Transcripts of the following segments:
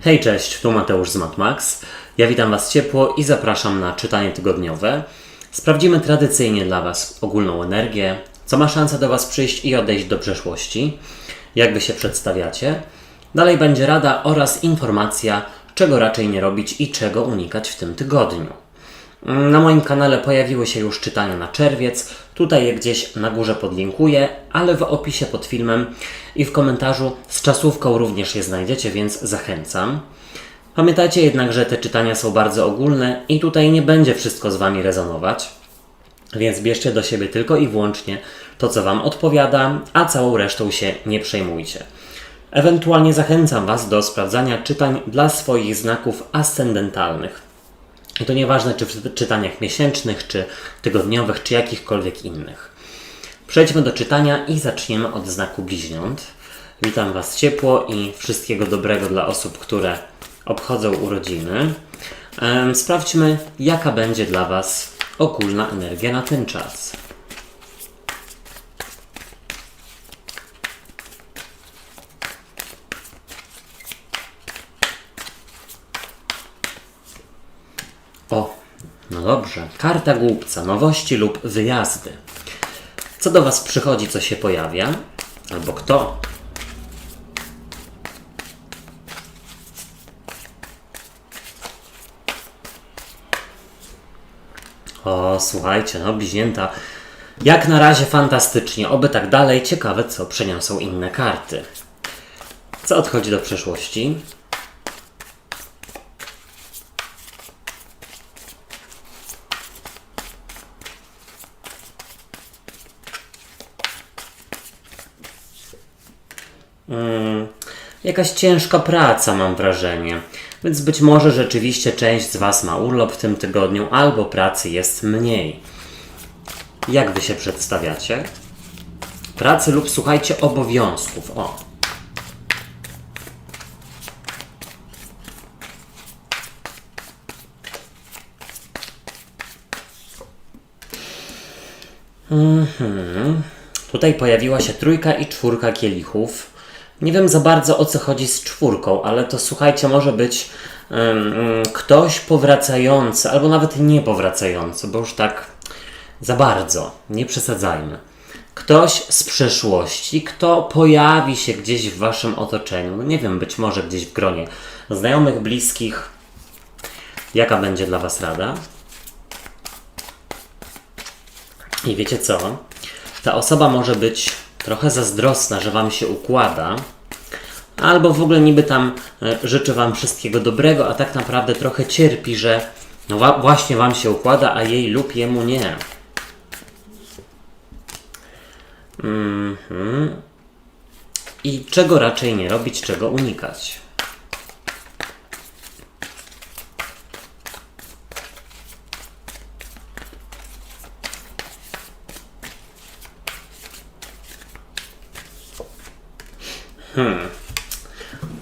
Hej, cześć, tu Mateusz z MatMax. Ja witam Was ciepło i zapraszam na czytanie tygodniowe. Sprawdzimy tradycyjnie dla Was ogólną energię, co ma szansę do Was przyjść i odejść do przeszłości, jak Wy się przedstawiacie. Dalej będzie rada oraz informacja, czego raczej nie robić i czego unikać w tym tygodniu. Na moim kanale pojawiły się już czytania na czerwiec, tutaj je gdzieś na górze podlinkuję, ale w opisie pod filmem i w komentarzu z czasówką również je znajdziecie, więc zachęcam. Pamiętajcie jednak, że te czytania są bardzo ogólne i tutaj nie będzie wszystko z Wami rezonować, więc bierzcie do siebie tylko i wyłącznie to, co Wam odpowiada, a całą resztą się nie przejmujcie. Ewentualnie zachęcam Was do sprawdzania czytań dla swoich znaków ascendentalnych. I to nieważne, czy w czytaniach miesięcznych, czy tygodniowych, czy jakichkolwiek innych. Przejdźmy do czytania i zaczniemy od znaku bliźniąt. Witam Was ciepło i wszystkiego dobrego dla osób, które obchodzą urodziny. Sprawdźmy, jaka będzie dla Was ogólna energia na ten czas. O, no dobrze. Karta głupca, nowości lub wyjazdy. Co do Was przychodzi, co się pojawia? Albo kto? O, słuchajcie, no bliźnięta. Jak na razie fantastycznie, oby tak dalej. Ciekawe, co przyniosą inne karty. Co odchodzi do przeszłości? Jakaś ciężka praca, mam wrażenie. Więc być może rzeczywiście część z Was ma urlop w tym tygodniu, albo pracy jest mniej. Jak Wy się przedstawiacie? Pracy lub, słuchajcie, obowiązków. O. Tutaj pojawiła się trójka i czwórka kielichów. Nie wiem za bardzo, o co chodzi z czwórką, ale to, słuchajcie, może być ktoś powracający, albo nawet nie powracający, bo już tak za bardzo, nie przesadzajmy. Ktoś z przeszłości, kto pojawi się gdzieś w Waszym otoczeniu, no nie wiem, być może gdzieś w gronie znajomych, bliskich. Jaka będzie dla Was rada? I wiecie co? Ta osoba może być trochę zazdrosna, że Wam się układa, albo w ogóle niby tam życzy Wam wszystkiego dobrego, a tak naprawdę trochę cierpi, że no właśnie Wam się układa, a jej lub jemu nie. I czego raczej nie robić, czego unikać?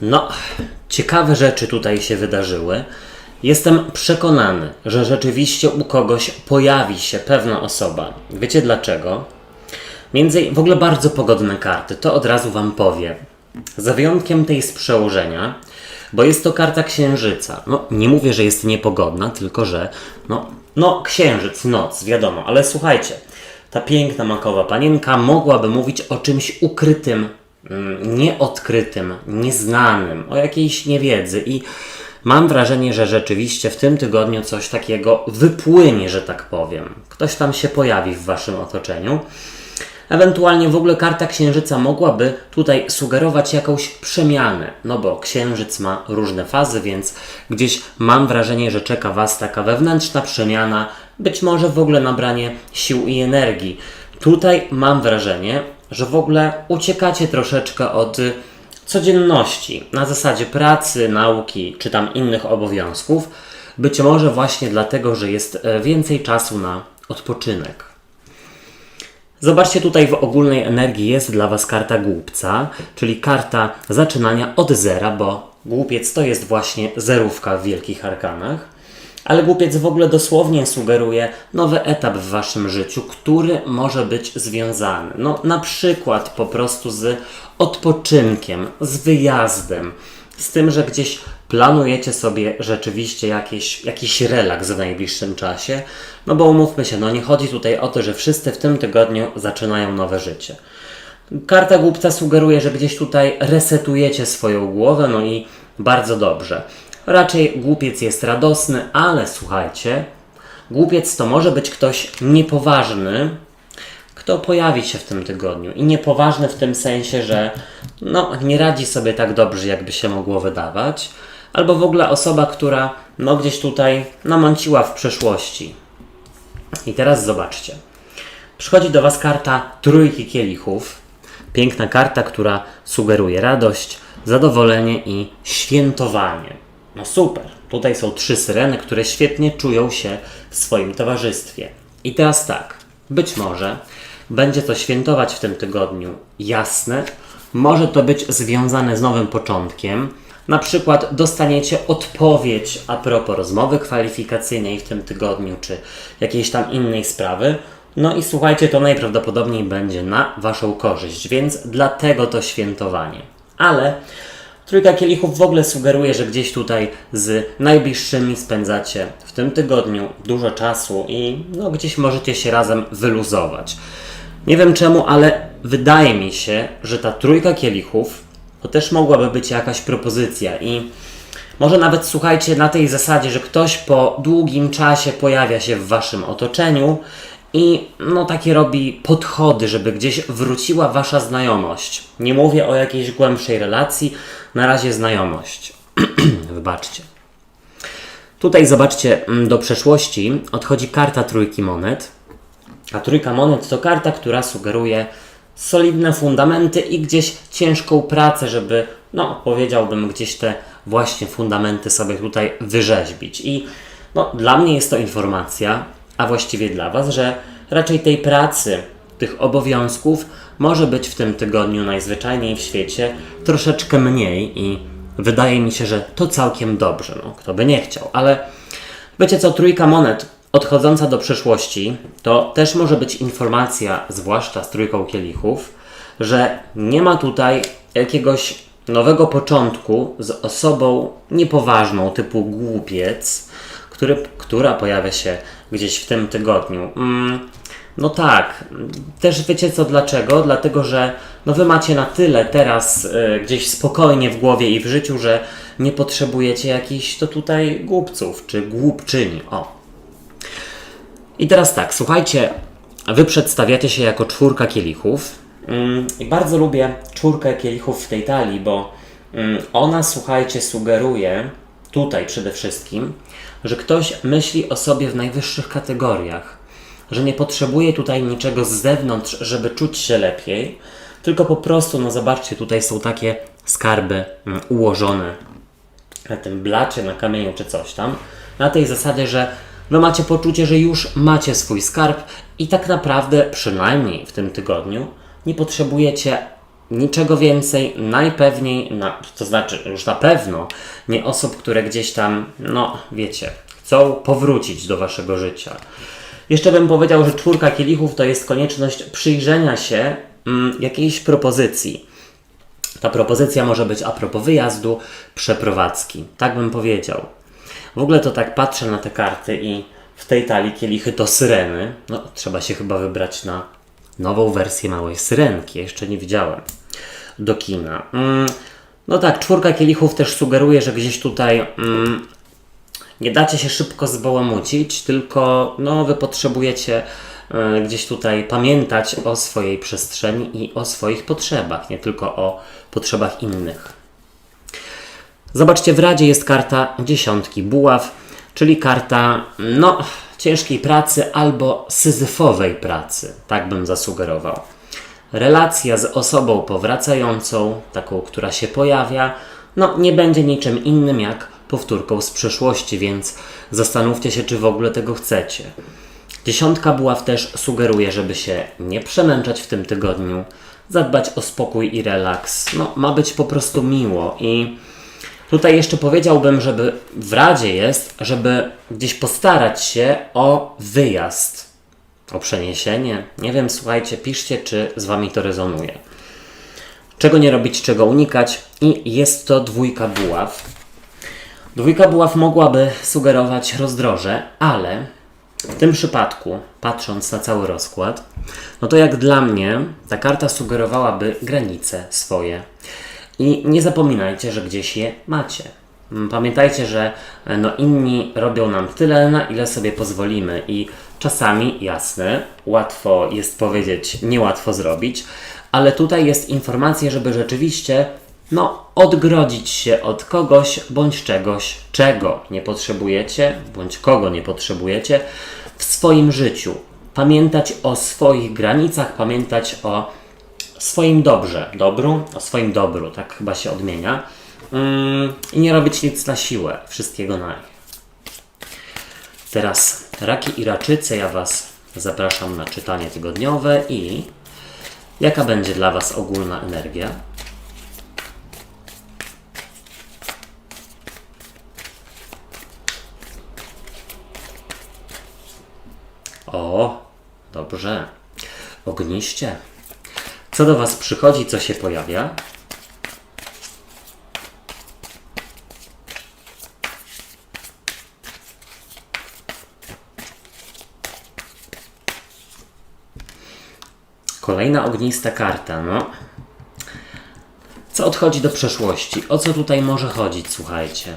No, ciekawe rzeczy tutaj się wydarzyły. Jestem przekonany, że rzeczywiście u kogoś pojawi się pewna osoba. Wiecie dlaczego? W ogóle bardzo pogodne karty, to od razu Wam powiem. Za wyjątkiem tej z przełożenia, bo jest to karta księżyca. No, nie mówię, że jest niepogodna, tylko że no księżyc, noc, wiadomo. Ale słuchajcie, ta piękna makowa panienka mogłaby mówić o czymś ukrytym, nieodkrytym, nieznanym, o jakiejś niewiedzy i mam wrażenie, że rzeczywiście w tym tygodniu coś takiego wypłynie, że tak powiem. Ktoś tam się pojawi w Waszym otoczeniu. Ewentualnie w ogóle karta księżyca mogłaby tutaj sugerować jakąś przemianę, no bo księżyc ma różne fazy, więc gdzieś mam wrażenie, że czeka Was taka wewnętrzna przemiana, być może w ogóle nabranie sił i energii. Tutaj mam wrażenie, że w ogóle uciekacie troszeczkę od codzienności, na zasadzie pracy, nauki, czy tam innych obowiązków. Być może właśnie dlatego, że jest więcej czasu na odpoczynek. Zobaczcie, tutaj w ogólnej energii jest dla Was karta głupca, czyli karta zaczynania od zera, bo głupiec to jest właśnie zerówka w wielkich arkanach. Ale głupiec w ogóle dosłownie sugeruje nowy etap w Waszym życiu, który może być związany, no na przykład po prostu z odpoczynkiem, z wyjazdem, z tym, że gdzieś planujecie sobie rzeczywiście jakiś relaks w najbliższym czasie, no bo umówmy się, no nie chodzi tutaj o to, że wszyscy w tym tygodniu zaczynają nowe życie. Karta głupca sugeruje, że gdzieś tutaj resetujecie swoją głowę, no i bardzo dobrze. Raczej głupiec jest radosny, ale słuchajcie, głupiec to może być ktoś niepoważny, kto pojawi się w tym tygodniu. I niepoważny w tym sensie, że no, nie radzi sobie tak dobrze, jakby się mogło wydawać, albo w ogóle osoba, która no, gdzieś tutaj namąciła w przeszłości. I teraz zobaczcie. Przychodzi do Was karta Trójki Kielichów. Piękna karta, która sugeruje radość, zadowolenie i świętowanie. No super. Tutaj są 3 syreny, które świetnie czują się w swoim towarzystwie. I teraz tak. Być może będzie to świętować w tym tygodniu jasne. Może to być związane z nowym początkiem. Na przykład dostaniecie odpowiedź a propos rozmowy kwalifikacyjnej w tym tygodniu, czy jakiejś tam innej sprawy. No i słuchajcie, to najprawdopodobniej będzie na Waszą korzyść, więc dlatego to świętowanie. Ale Trójka Kielichów w ogóle sugeruje, że gdzieś tutaj z najbliższymi spędzacie w tym tygodniu dużo czasu i no gdzieś możecie się razem wyluzować. Nie wiem czemu, ale wydaje mi się, że ta Trójka Kielichów to też mogłaby być jakaś propozycja i może nawet słuchajcie na tej zasadzie, że ktoś po długim czasie pojawia się w Waszym otoczeniu i no takie robi podchody, żeby gdzieś wróciła Wasza znajomość. Nie mówię o jakiejś głębszej relacji, na razie znajomość. Wybaczcie. Tutaj zobaczcie, do przeszłości odchodzi karta Trójki Monet. A Trójka Monet to karta, która sugeruje solidne fundamenty i gdzieś ciężką pracę, żeby, no powiedziałbym, gdzieś te właśnie fundamenty sobie tutaj wyrzeźbić. I no, dla mnie jest to informacja, a właściwie dla Was, że raczej tej pracy, tych obowiązków może być w tym tygodniu najzwyczajniej w świecie troszeczkę mniej i wydaje mi się, że to całkiem dobrze. No, kto by nie chciał, ale wiecie co, Trójka Monet odchodząca do przeszłości to też może być informacja, zwłaszcza z Trójką Kielichów, że nie ma tutaj jakiegoś nowego początku z osobą niepoważną typu głupiec, która pojawia się gdzieś w tym tygodniu. No tak, też wiecie co dlaczego? Dlatego, że no wy macie na tyle teraz gdzieś spokojnie w głowie i w życiu, że nie potrzebujecie jakichś to tutaj głupców czy głupczyni. O. I teraz tak, słuchajcie, wy przedstawiacie się jako 4 kielichów i bardzo lubię 4 kielichów w tej talii, bo ona, słuchajcie, sugeruje tutaj przede wszystkim, że ktoś myśli o sobie w najwyższych kategoriach, że nie potrzebuje tutaj niczego z zewnątrz, żeby czuć się lepiej, tylko po prostu, no zobaczcie, tutaj są takie skarby ułożone na tym blacie, na kamieniu czy coś tam, na tej zasadzie, że wy macie poczucie, że już macie swój skarb i tak naprawdę, przynajmniej w tym tygodniu, nie potrzebujecie niczego więcej, najpewniej, to znaczy już na pewno, nie osób, które gdzieś tam, no wiecie, chcą powrócić do waszego życia. Jeszcze bym powiedział, że 4 kielichów to jest konieczność przyjrzenia się jakiejś propozycji. Ta propozycja może być a propos wyjazdu, przeprowadzki. Tak bym powiedział. W ogóle to tak patrzę na te karty i w tej talii kielichy to syreny. No, trzeba się chyba wybrać na nową wersję Małej Syrenki. Jeszcze nie widziałem. Do kina. No tak, 4 kielichów też sugeruje, że gdzieś tutaj nie dacie się szybko zbałamucić, tylko no, wy potrzebujecie gdzieś tutaj pamiętać o swojej przestrzeni i o swoich potrzebach, nie tylko o potrzebach innych. Zobaczcie, w Radzie jest karta 10 buław, czyli karta no, ciężkiej pracy albo syzyfowej pracy, tak bym zasugerował. Relacja z osobą powracającą, taką, która się pojawia, no nie będzie niczym innym jak powtórką z przeszłości, więc zastanówcie się, czy w ogóle tego chcecie. 10 buław też sugeruje, żeby się nie przemęczać w tym tygodniu, zadbać o spokój i relaks. No, ma być po prostu miło i tutaj jeszcze powiedziałbym, żeby w Radzie jest, żeby gdzieś postarać się o wyjazd, o przeniesienie. Nie wiem, słuchajcie, piszcie, czy z wami to rezonuje. Czego nie robić, czego unikać i jest to 2 buław. Dwójka buław mogłaby sugerować rozdroże, ale w tym przypadku, patrząc na cały rozkład, no to jak dla mnie ta karta sugerowałaby granice swoje. I nie zapominajcie, że gdzieś je macie. Pamiętajcie, że inni robią nam tyle, na ile sobie pozwolimy i czasami, jasne, łatwo jest powiedzieć, niełatwo zrobić, ale tutaj jest informacja, żeby rzeczywiście odgrodzić się od kogoś bądź czegoś, czego nie potrzebujecie, bądź kogo nie potrzebujecie w swoim życiu. Pamiętać o swoich granicach, pamiętać o swoim o swoim dobru, tak chyba się odmienia. I nie robić nic na siłę, wszystkiego na nich. Teraz raki i raczyce, ja Was zapraszam na czytanie tygodniowe i jaka będzie dla Was ogólna energia? O, dobrze. Ogniście. Co do Was przychodzi, co się pojawia? Kolejna ognista karta, Co odchodzi do przeszłości? O co tutaj może chodzić, słuchajcie?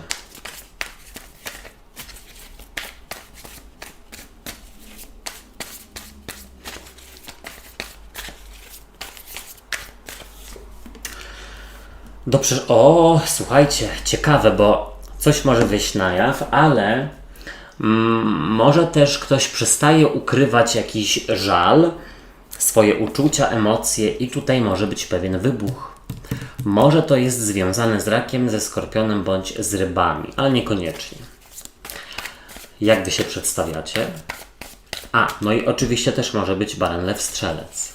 Słuchajcie, ciekawe, bo coś może wyjść na jaw, ale może też ktoś przestaje ukrywać jakiś żal, swoje uczucia, emocje i tutaj może być pewien wybuch. Może to jest związane z rakiem, ze skorpionem bądź z rybami, ale niekoniecznie. Jak Wy się przedstawiacie? No i oczywiście też może być baran, lew, strzelec.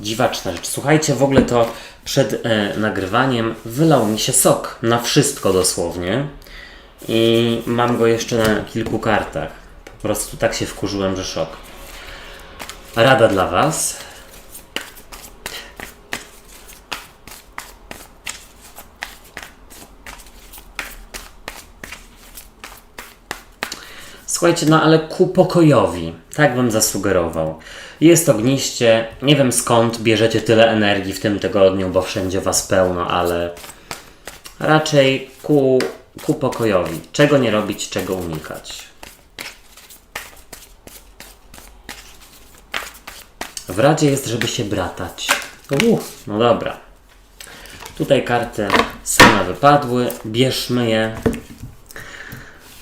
Dziwaczna rzecz. Słuchajcie, w ogóle to przed nagrywaniem wylał mi się sok na wszystko dosłownie i mam go jeszcze na kilku kartach. Po prostu tak się wkurzyłem, że szok. Rada dla Was. Słuchajcie, ale ku pokojowi, tak bym zasugerował. Jest ogniście, nie wiem skąd bierzecie tyle energii w tym tygodniu, bo wszędzie Was pełno, ale raczej ku pokojowi. Czego nie robić, czego unikać. W radzie jest, żeby się bratać. No dobra. Tutaj karty same wypadły, bierzmy je.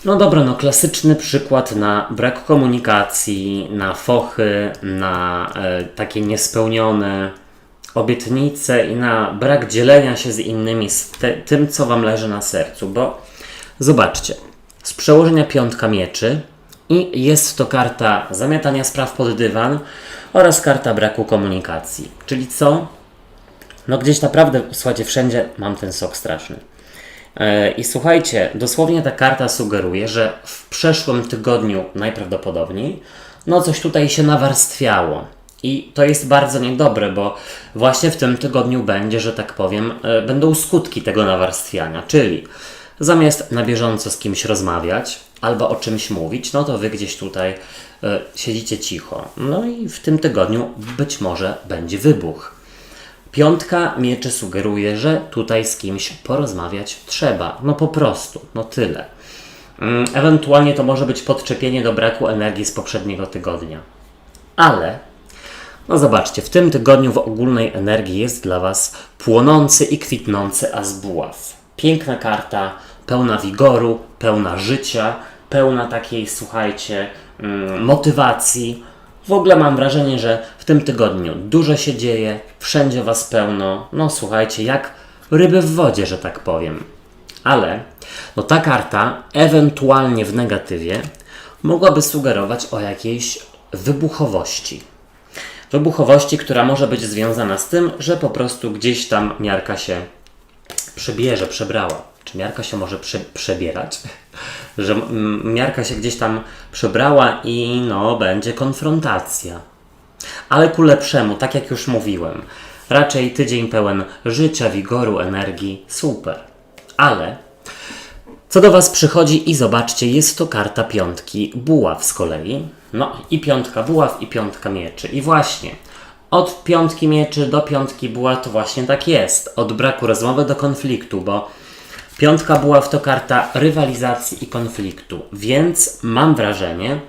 No dobra, klasyczny przykład na brak komunikacji, na fochy, na takie niespełnione obietnice i na brak dzielenia się z innymi z tym, co Wam leży na sercu, bo zobaczcie, z przełożenia piątka mieczy i jest to karta zamiatania spraw pod dywan oraz karta braku komunikacji. Czyli co? Gdzieś naprawdę, słuchajcie, wszędzie mam ten sok straszny. I słuchajcie, dosłownie ta karta sugeruje, że w przeszłym tygodniu najprawdopodobniej coś tutaj się nawarstwiało. I to jest bardzo niedobre, bo właśnie w tym tygodniu będzie, że tak powiem, będą skutki tego nawarstwiania. Czyli zamiast na bieżąco z kimś rozmawiać albo o czymś mówić, to Wy gdzieś tutaj siedzicie cicho. I w tym tygodniu być może będzie wybuch. Piątka mieczy sugeruje, że tutaj z kimś porozmawiać trzeba. Po prostu. Tyle. Ewentualnie to może być podczepienie do braku energii z poprzedniego tygodnia. Ale, zobaczcie, w tym tygodniu w ogólnej energii jest dla Was płonący i kwitnący as buław. Piękna karta, pełna wigoru, pełna życia, pełna takiej, słuchajcie, motywacji. W ogóle mam wrażenie, że w tym tygodniu dużo się dzieje, wszędzie Was pełno, słuchajcie, jak ryby w wodzie, że tak powiem. Ale ta karta, ewentualnie w negatywie, mogłaby sugerować o jakiejś wybuchowości. Wybuchowości, która może być związana z tym, że po prostu gdzieś tam miarka się przebrała. Czy miarka się może przebierać? że miarka się gdzieś tam przebrała i no, będzie konfrontacja. Ale ku lepszemu, tak jak już mówiłem. Raczej tydzień pełen życia, wigoru, energii, super. Ale co do Was przychodzi i zobaczcie, jest to karta piątki buław z kolei. No i piątka buław i piątka mieczy. I właśnie, od piątki mieczy do piątki buław to właśnie tak jest. Od braku rozmowy do konfliktu, bo piątka buław to karta rywalizacji i konfliktu. Więc mam wrażenie,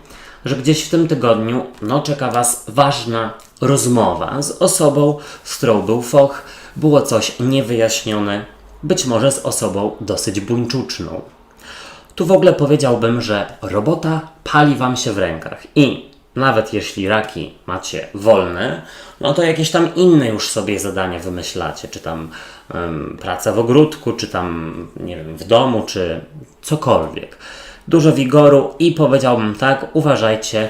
że gdzieś w tym tygodniu no, czeka Was ważna rozmowa z osobą, z którą był foch, było coś niewyjaśnione, być może z osobą dosyć buńczuczną. Tu w ogóle powiedziałbym, że robota pali Wam się w rękach i nawet jeśli raki macie wolne, no to jakieś tam inne już sobie zadania wymyślacie, czy tam praca w ogródku, czy tam, nie wiem, w domu, czy cokolwiek. Dużo wigoru i powiedziałbym tak, uważajcie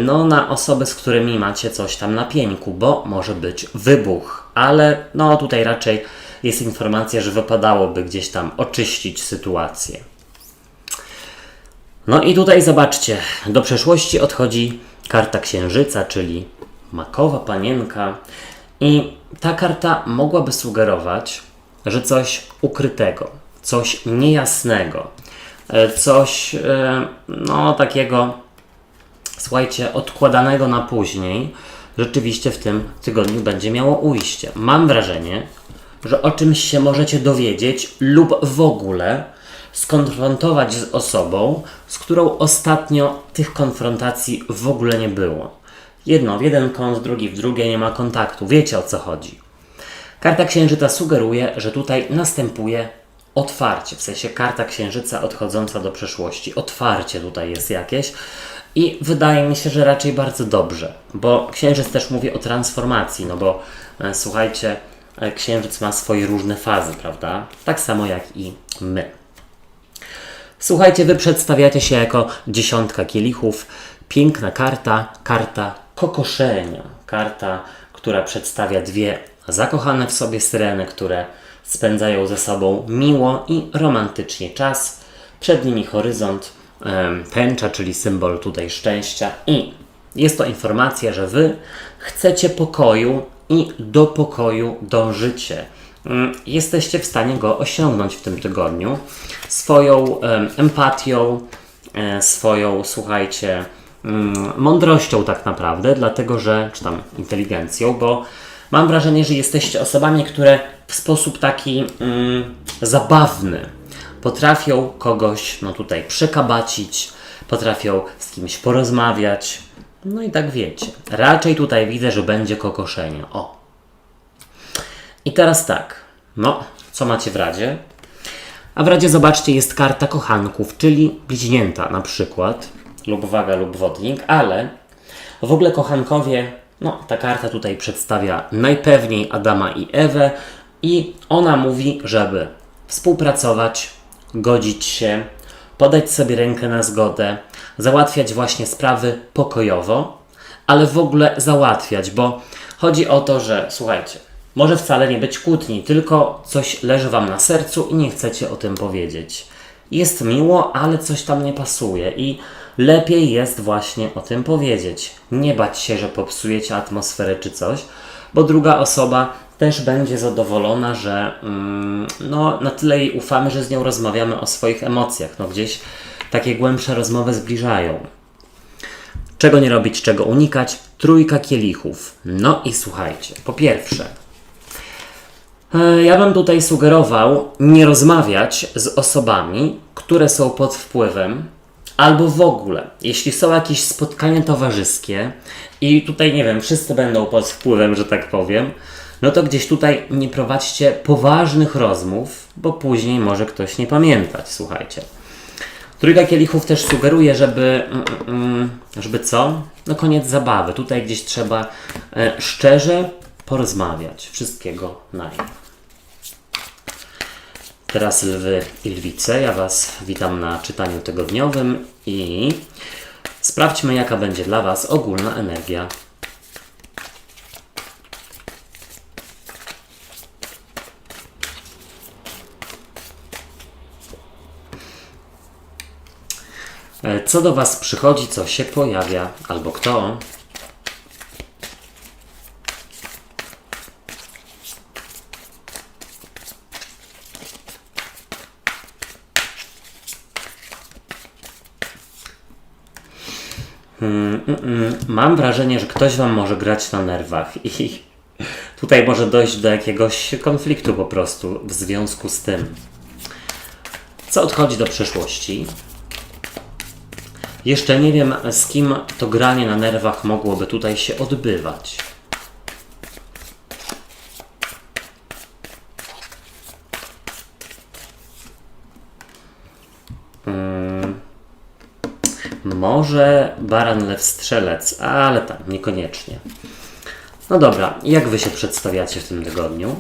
no, na osoby, z którymi macie coś tam na pieńku, bo może być wybuch, ale no tutaj raczej jest informacja, że wypadałoby gdzieś tam oczyścić sytuację. No i tutaj zobaczcie, do przeszłości odchodzi karta księżyca, czyli makowa panienka i ta karta mogłaby sugerować, że coś ukrytego, coś niejasnego, coś no takiego, słuchajcie, odkładanego na później, rzeczywiście w tym tygodniu będzie miało ujście. Mam wrażenie, że o czymś się możecie dowiedzieć lub w ogóle skonfrontować z osobą, z którą ostatnio tych konfrontacji w ogóle nie było. Jedno w jeden kąt, drugi w drugie, nie ma kontaktu. Wiecie, o co chodzi. Karta księżyca sugeruje, że tutaj następuje otwarcie, w sensie karta księżyca odchodząca do przeszłości. Otwarcie tutaj jest jakieś i wydaje mi się, że raczej bardzo dobrze, bo księżyc też mówi o transformacji, no bo słuchajcie, księżyc ma swoje różne fazy, prawda? Tak samo jak i my. Słuchajcie, Wy przedstawiacie się jako dziesiątka kielichów. Piękna karta, karta kokoszenia. Karta, która przedstawia dwie zakochane w sobie syreny, które spędzają ze sobą miło i romantycznie czas. Przed nimi horyzont, tęcza, czyli symbol tutaj szczęścia. I jest to informacja, że Wy chcecie pokoju i do pokoju dążycie. Jesteście w stanie go osiągnąć w tym tygodniu swoją empatią, swoją, słuchajcie, mądrością tak naprawdę, dlatego że, czy tam inteligencją, bo mam wrażenie, że jesteście osobami, które w sposób taki zabawny potrafią kogoś, no tutaj przekabacić, potrafią z kimś porozmawiać, no i tak wiecie. Raczej tutaj widzę, że będzie kokoszenie. O. I teraz tak, no, co macie w Radzie? A w Radzie, zobaczcie, jest karta kochanków, czyli bliźnięta na przykład, lub waga, lub wodnik, ale w ogóle kochankowie, no, ta karta tutaj przedstawia najpewniej Adama i Ewę i ona mówi, żeby współpracować, godzić się, podać sobie rękę na zgodę, załatwiać właśnie sprawy pokojowo, ale w ogóle załatwiać, bo chodzi o to, że, słuchajcie, może wcale nie być kłótni, tylko coś leży Wam na sercu i nie chcecie o tym powiedzieć. Jest miło, ale coś tam nie pasuje i lepiej jest właśnie o tym powiedzieć. Nie bać się, że popsujecie atmosferę czy coś, bo druga osoba też będzie zadowolona, że no, na tyle jej ufamy, że z nią rozmawiamy o swoich emocjach. No, gdzieś takie głębsze rozmowy zbliżają. Czego nie robić, czego unikać? Trójka kielichów. No i słuchajcie, po pierwsze, ja bym tutaj sugerował nie rozmawiać z osobami, które są pod wpływem, albo w ogóle, jeśli są jakieś spotkania towarzyskie i tutaj, nie wiem, wszyscy będą pod wpływem, że tak powiem, no to gdzieś tutaj nie prowadźcie poważnych rozmów, bo później może ktoś nie pamiętać, słuchajcie. Trójka kielichów też sugeruje, żeby co? No koniec zabawy. Tutaj gdzieś trzeba szczerze porozmawiać. Wszystkiego najpierw. Teraz lwy i lwice. Ja Was witam na czytaniu tygodniowym i sprawdźmy, jaka będzie dla Was ogólna energia. Co do Was przychodzi, co się pojawia, albo kto? Mam wrażenie, że ktoś Wam może grać na nerwach i tutaj może dojść do jakiegoś konfliktu po prostu w związku z tym. Co odchodzi do przeszłości? Jeszcze nie wiem, z kim to granie na nerwach mogłoby tutaj się odbywać. Może baran, lew, strzelec, ale tak, niekoniecznie. No dobra, jak Wy się przedstawiacie w tym tygodniu?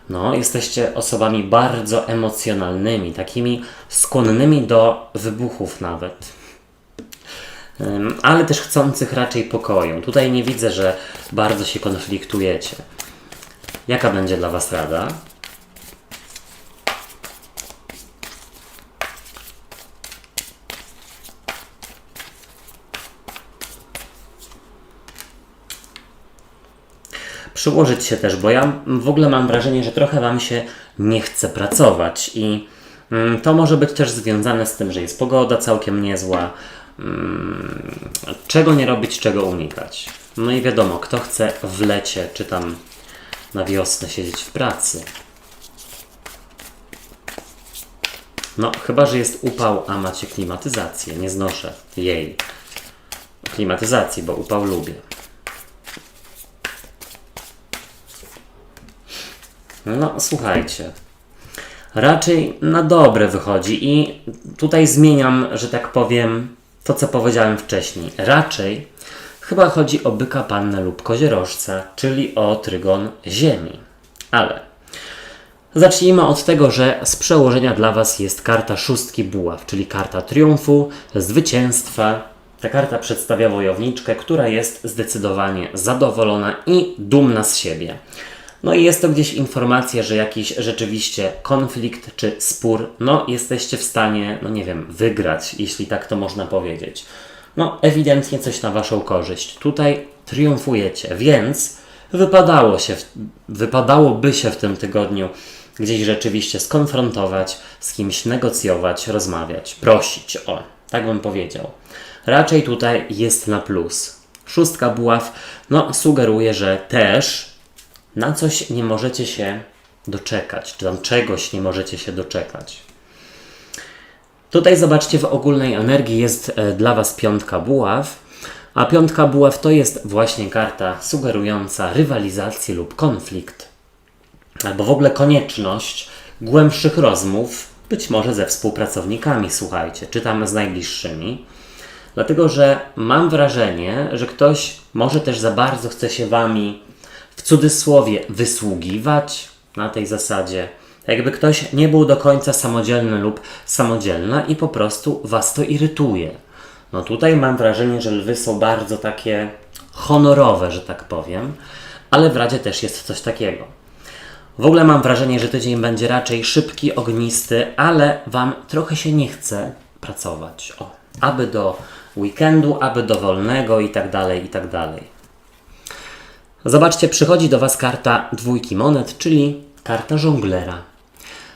No, jesteście osobami bardzo emocjonalnymi, takimi skłonnymi do wybuchów nawet. Ale też chcących raczej pokoju. Tutaj nie widzę, że bardzo się konfliktujecie. Jaka będzie dla Was rada? Przyłożyć się też, bo ja w ogóle mam wrażenie, że trochę Wam się nie chce pracować i to może być też związane z tym, że jest pogoda całkiem niezła. Czego nie robić, czego unikać. No i wiadomo, kto chce w lecie, czy tam na wiosnę siedzieć w pracy. No, chyba że jest upał, a macie klimatyzację. Nie znoszę jej klimatyzacji, bo upał lubię. No, słuchajcie. Raczej na dobre wychodzi i tutaj zmieniam, że tak powiem, to co powiedziałem wcześniej. Raczej chyba chodzi o byka, pannę lub koziorożca, czyli o trygon ziemi. Ale zacznijmy od tego, że z przełożenia dla Was jest karta szóstki buław, czyli karta triumfu, zwycięstwa. Ta karta przedstawia wojowniczkę, która jest zdecydowanie zadowolona i dumna z siebie. No i jest to gdzieś informacja, że jakiś rzeczywiście konflikt czy spór, no jesteście w stanie, no nie wiem, wygrać, jeśli tak to można powiedzieć. No ewidentnie coś na Waszą korzyść. Tutaj triumfujecie, więc wypadałoby się w tym tygodniu gdzieś rzeczywiście skonfrontować, z kimś negocjować, rozmawiać, prosić, o, tak bym powiedział. Raczej tutaj jest na plus. Szóstka buław, no sugeruje, że też na coś nie możecie się doczekać, czy tam czegoś nie możecie się doczekać. Tutaj zobaczcie, w ogólnej energii jest dla Was piątka buław, a piątka buław to jest właśnie karta sugerująca rywalizację lub konflikt, albo w ogóle konieczność głębszych rozmów, być może ze współpracownikami, słuchajcie, czy tam z najbliższymi. Dlatego, że mam wrażenie, że ktoś może też za bardzo chce się Wami w cudzysłowie wysługiwać na tej zasadzie. Jakby ktoś nie był do końca samodzielny lub samodzielna i po prostu Was to irytuje. No tutaj mam wrażenie, że lwy są bardzo takie honorowe, że tak powiem, ale w Radzie też jest coś takiego. W ogóle mam wrażenie, że tydzień będzie raczej szybki, ognisty, ale Wam trochę się nie chce pracować. O, aby do weekendu, aby do wolnego i tak dalej, i tak dalej. Zobaczcie, przychodzi do Was karta dwójki monet, czyli karta żonglera.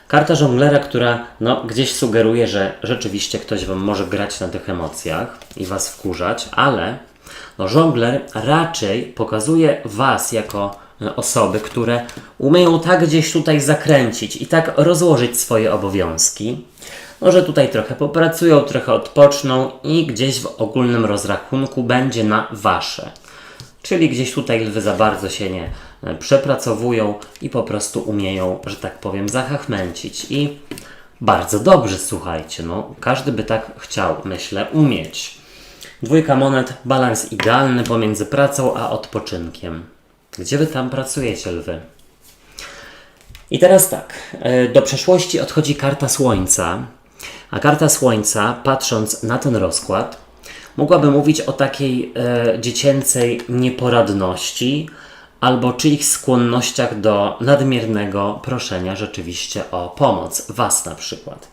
Karta żonglera, która no, gdzieś sugeruje, że rzeczywiście ktoś Wam może grać na tych emocjach i Was wkurzać, ale no, żongler raczej pokazuje Was jako osoby, które umieją tak gdzieś tutaj zakręcić i tak rozłożyć swoje obowiązki, no, że tutaj trochę popracują, trochę odpoczną i gdzieś w ogólnym rozrachunku będzie na Wasze. Czyli gdzieś tutaj lwy za bardzo się nie przepracowują i po prostu umieją, że tak powiem, zachachmęcić. I bardzo dobrze, słuchajcie, no każdy by tak chciał, myślę, umieć. Dwójka monet, balans idealny pomiędzy pracą a odpoczynkiem. Gdzie Wy tam pracujecie, lwy? I teraz tak, do przeszłości odchodzi karta słońca, A karta Słońca, patrząc na ten rozkład, mogłaby mówić o takiej dziecięcej nieporadności albo czyichś skłonnościach do nadmiernego proszenia rzeczywiście o pomoc, Was na przykład.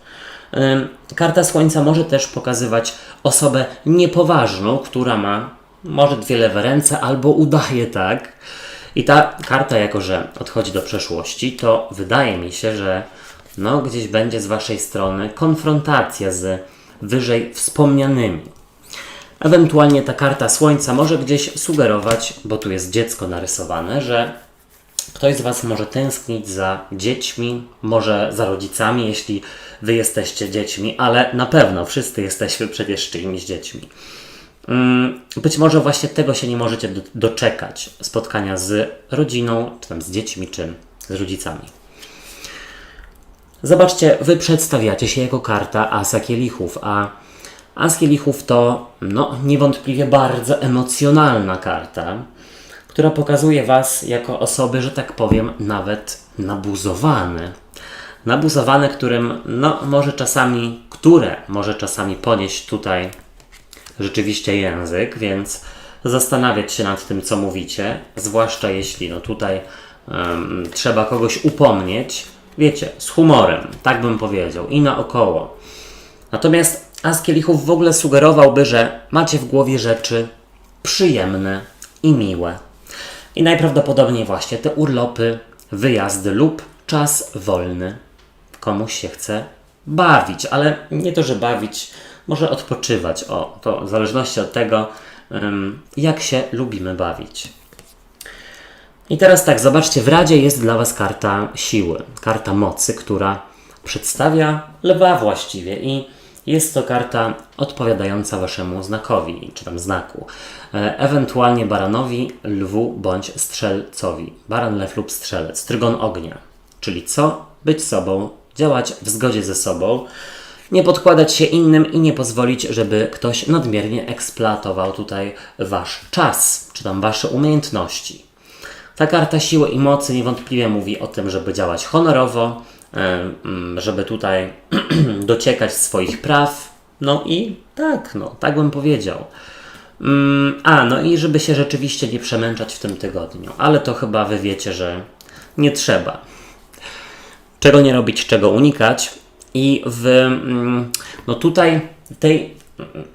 Karta Słońca może też pokazywać osobę niepoważną, która ma może dwie lewe ręce albo udaje tak. I ta karta, jako że odchodzi do przeszłości, to wydaje mi się, że no, gdzieś będzie z Waszej strony konfrontacja z wyżej wspomnianymi. Ewentualnie ta karta Słońca może gdzieś sugerować, bo tu jest dziecko narysowane, że ktoś z Was może tęsknić za dziećmi, może za rodzicami, jeśli Wy jesteście dziećmi, ale na pewno wszyscy jesteśmy przecież czyimiś dziećmi. Być może właśnie tego się nie możecie doczekać, spotkania z rodziną, czy tam z dziećmi, czy z rodzicami. Zobaczcie, Wy przedstawiacie się jako karta Asa Kielichów, a As Kielichów to niewątpliwie bardzo emocjonalna karta, która pokazuje Was jako osoby, że tak powiem, nawet nabuzowane. Nabuzowane, które może czasami ponieść tutaj rzeczywiście język, więc zastanawiać się nad tym, co mówicie, zwłaszcza jeśli tutaj trzeba kogoś upomnieć, wiecie, z humorem, tak bym powiedział, i naokoło. Natomiast As Kielichów w ogóle sugerowałby, że macie w głowie rzeczy przyjemne i miłe. I najprawdopodobniej właśnie te urlopy, wyjazdy lub czas wolny. Komuś się chce bawić, ale nie to, że bawić, może odpoczywać. To w zależności od tego, jak się lubimy bawić. I teraz tak, zobaczcie, w Radzie jest dla Was karta siły, karta mocy, która przedstawia lwa właściwie i jest to karta odpowiadająca Waszemu znakowi, czy tam znaku. Ewentualnie baranowi, lwu bądź strzelcowi. Baran, lew lub strzelec. Trygon ognia. Czyli co? Być sobą, działać w zgodzie ze sobą, nie podkładać się innym i nie pozwolić, żeby ktoś nadmiernie eksploatował tutaj Wasz czas, czy tam Wasze umiejętności. Ta karta siły i mocy niewątpliwie mówi o tym, żeby działać honorowo, żeby tutaj dociekać swoich praw. Tak bym powiedział. I żeby się rzeczywiście nie przemęczać w tym tygodniu. Ale to chyba Wy wiecie, że nie trzeba. Czego nie robić, czego unikać. I tutaj tej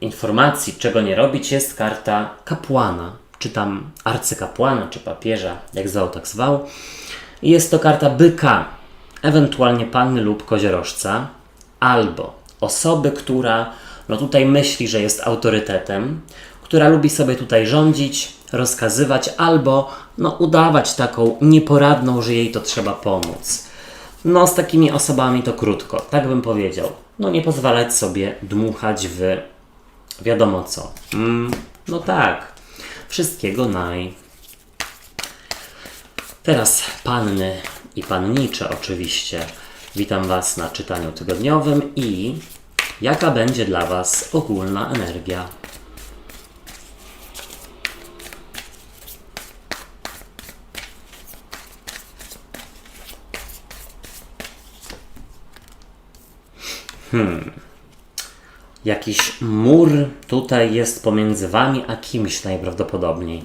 informacji, czego nie robić, jest karta kapłana, czy tam arcykapłana, czy papieża, jak zwał, tak zwał. I jest to karta byka, ewentualnie panny lub koziorożca, albo osoby, która tutaj myśli, że jest autorytetem, która lubi sobie tutaj rządzić, rozkazywać, albo udawać taką nieporadną, że jej to trzeba pomóc. Z takimi osobami to krótko, tak bym powiedział. Nie pozwalać sobie dmuchać w wiadomo co. Tak, wszystkiego naj. Teraz panny i pannicze oczywiście. Witam Was na czytaniu tygodniowym i jaka będzie dla Was ogólna energia. Jakiś mur tutaj jest pomiędzy Wami a kimś najprawdopodobniej.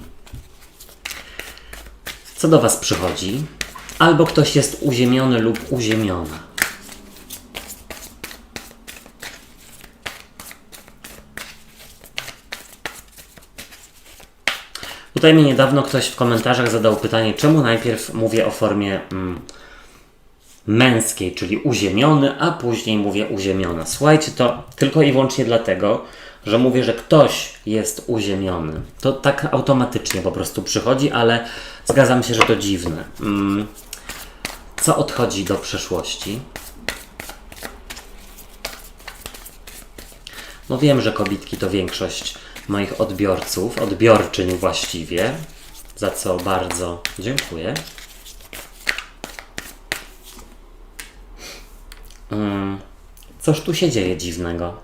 Co do Was przychodzi? Albo ktoś jest uziemiony lub uziemiona. Tutaj mi niedawno ktoś w komentarzach zadał pytanie, czemu najpierw mówię o formie męskiej, czyli uziemiony, a później mówię uziemiona. Słuchajcie, to tylko i wyłącznie dlatego, że mówię, że ktoś jest uziemiony. To tak automatycznie po prostu przychodzi, ale zgadzam się, że to dziwne. Co odchodzi do przeszłości? Wiem, że kobitki to większość moich odbiorców, odbiorczyń właściwie, za co bardzo dziękuję. Coż tu się dzieje dziwnego?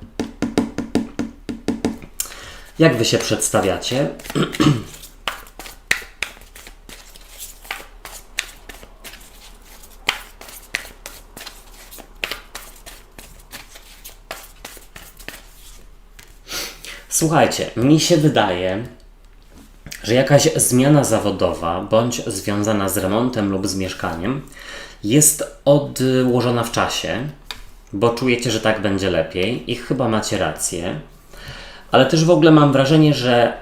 Jak Wy się przedstawiacie? Słuchajcie, mi się wydaje, że jakaś zmiana zawodowa bądź związana z remontem lub z mieszkaniem jest odłożona w czasie, bo czujecie, że tak będzie lepiej i chyba macie rację, ale też w ogóle mam wrażenie, że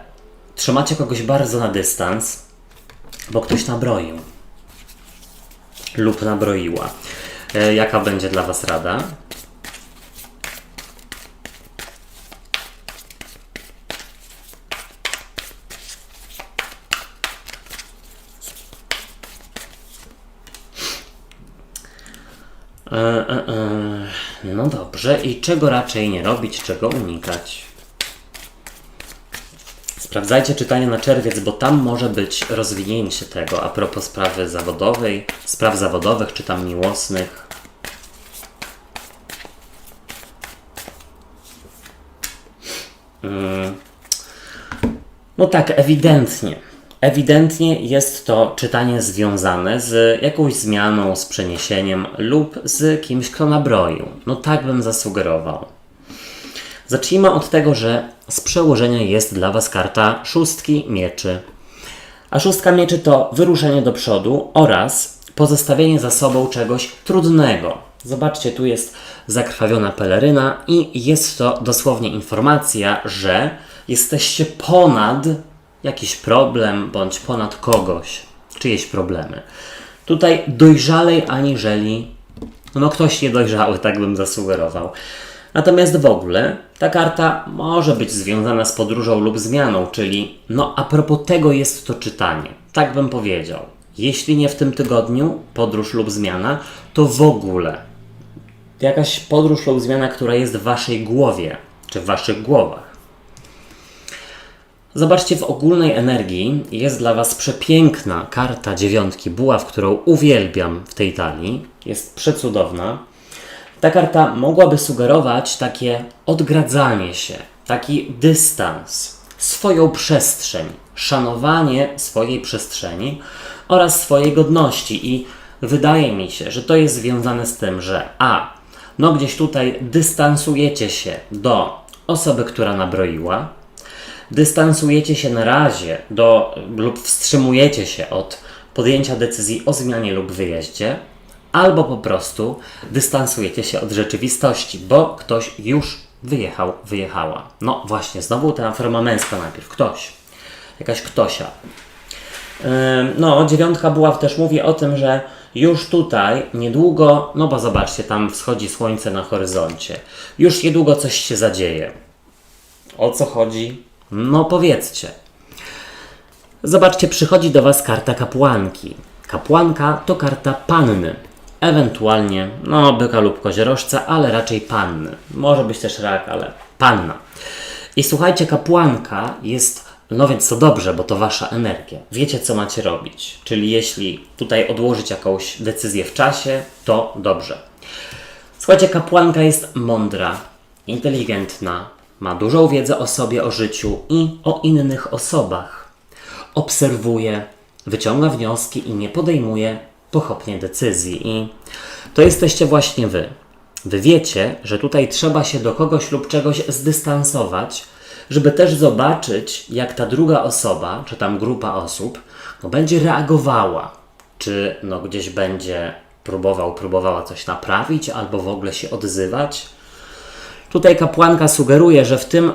trzymacie kogoś bardzo na dystans, bo ktoś nabroił lub nabroiła. Jaka będzie dla Was rada? No dobrze, i czego raczej nie robić, czego unikać? Sprawdzajcie czytanie na czerwiec, bo tam może być rozwinięcie tego a propos sprawy zawodowej, spraw zawodowych czy tam miłosnych. No tak, ewidentnie jest to czytanie związane z jakąś zmianą, z przeniesieniem lub z kimś, kto nabroił. No tak bym zasugerował. Zacznijmy od tego, że z przełożenia jest dla Was karta szóstki mieczy. A szóstka mieczy to wyruszenie do przodu oraz pozostawienie za sobą czegoś trudnego. Zobaczcie, tu jest zakrwawiona peleryna i jest to dosłownie informacja, że jesteście ponad jakiś problem bądź ponad kogoś, czyjeś problemy. Tutaj dojrzalej aniżeli ktoś niedojrzały, tak bym zasugerował. Natomiast w ogóle ta karta może być związana z podróżą lub zmianą, czyli a propos tego jest to czytanie. Tak bym powiedział. Jeśli nie w tym tygodniu, podróż lub zmiana, to w ogóle jakaś podróż lub zmiana, która jest w Waszej głowie, czy w Waszych głowach. Zobaczcie, w ogólnej energii jest dla Was przepiękna karta dziewiątki buław, którą uwielbiam w tej talii. Jest przecudowna. Ta karta mogłaby sugerować takie odgradzanie się, taki dystans, swoją przestrzeń, szanowanie swojej przestrzeni oraz swojej godności. I wydaje mi się, że to jest związane z tym, że gdzieś tutaj dystansujecie się do osoby, która nabroiła, dystansujecie się na razie lub wstrzymujecie się od podjęcia decyzji o zmianie lub wyjeździe, albo po prostu dystansujecie się od rzeczywistości, bo ktoś już wyjechał, wyjechała. No właśnie, znowu ta forma męska najpierw. Ktoś. Jakaś ktosia. Dziewiątka buław też mówi o tym, że już tutaj niedługo, bo zobaczcie, tam wschodzi słońce na horyzoncie. Już niedługo coś się zadzieje. O co chodzi? Powiedzcie. Zobaczcie, przychodzi do Was karta kapłanki. Kapłanka to karta panny. Ewentualnie, byka lub koziorożca, ale raczej panny. Może być też rak, ale panna. I słuchajcie, kapłanka jest, więc to dobrze, bo to Wasza energia. Wiecie, co macie robić. Czyli jeśli tutaj odłożyć jakąś decyzję w czasie, to dobrze. Słuchajcie, kapłanka jest mądra, inteligentna, ma dużą wiedzę o sobie, o życiu i o innych osobach. Obserwuje, wyciąga wnioski i nie podejmuje pochopnie decyzji. I to jesteście właśnie Wy. Wy wiecie, że tutaj trzeba się do kogoś lub czegoś zdystansować, żeby też zobaczyć, jak ta druga osoba, czy tam grupa osób, będzie reagowała. Czy gdzieś będzie próbowała coś naprawić, albo w ogóle się odzywać. Tutaj kapłanka sugeruje, że w tym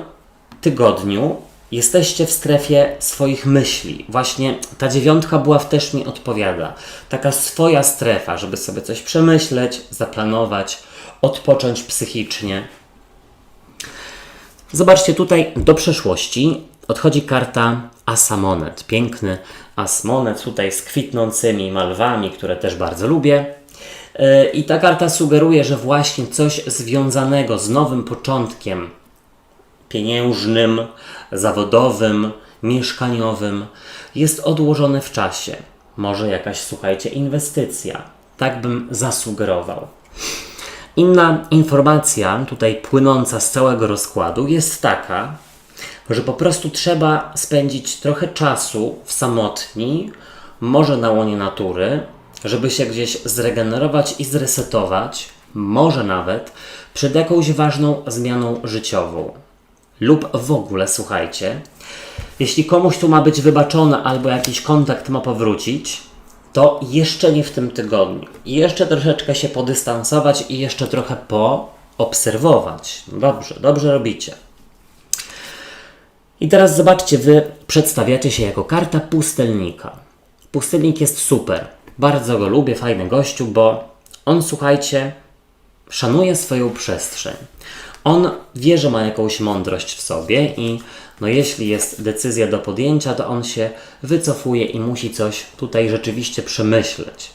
tygodniu jesteście w strefie swoich myśli. Właśnie ta dziewiątka buław też mi odpowiada. Taka swoja strefa, żeby sobie coś przemyśleć, zaplanować, odpocząć psychicznie. Zobaczcie, tutaj do przeszłości odchodzi karta Asa Monet. Piękny As Monet tutaj z kwitnącymi malwami, które też bardzo lubię. I ta karta sugeruje, że właśnie coś związanego z nowym początkiem pieniężnym, zawodowym, mieszkaniowym jest odłożone w czasie. Może jakaś, słuchajcie, inwestycja. Tak bym zasugerował. Inna informacja tutaj płynąca z całego rozkładu jest taka, że po prostu trzeba spędzić trochę czasu w samotni, może na łonie natury, żeby się gdzieś zregenerować i zresetować, może nawet przed jakąś ważną zmianą życiową. lub w ogóle, słuchajcie, jeśli komuś tu ma być wybaczone albo jakiś kontakt ma powrócić, to jeszcze nie w tym tygodniu. Jeszcze troszeczkę się podystansować i jeszcze trochę poobserwować. Dobrze, dobrze robicie. I teraz zobaczcie, wy przedstawiacie się jako karta pustelnika. Pustelnik jest super. Bardzo go lubię, fajny gościu, bo on, słuchajcie, szanuje swoją przestrzeń. On wie, że ma jakąś mądrość w sobie i no jeśli jest decyzja do podjęcia, to on się wycofuje i musi coś tutaj rzeczywiście przemyśleć.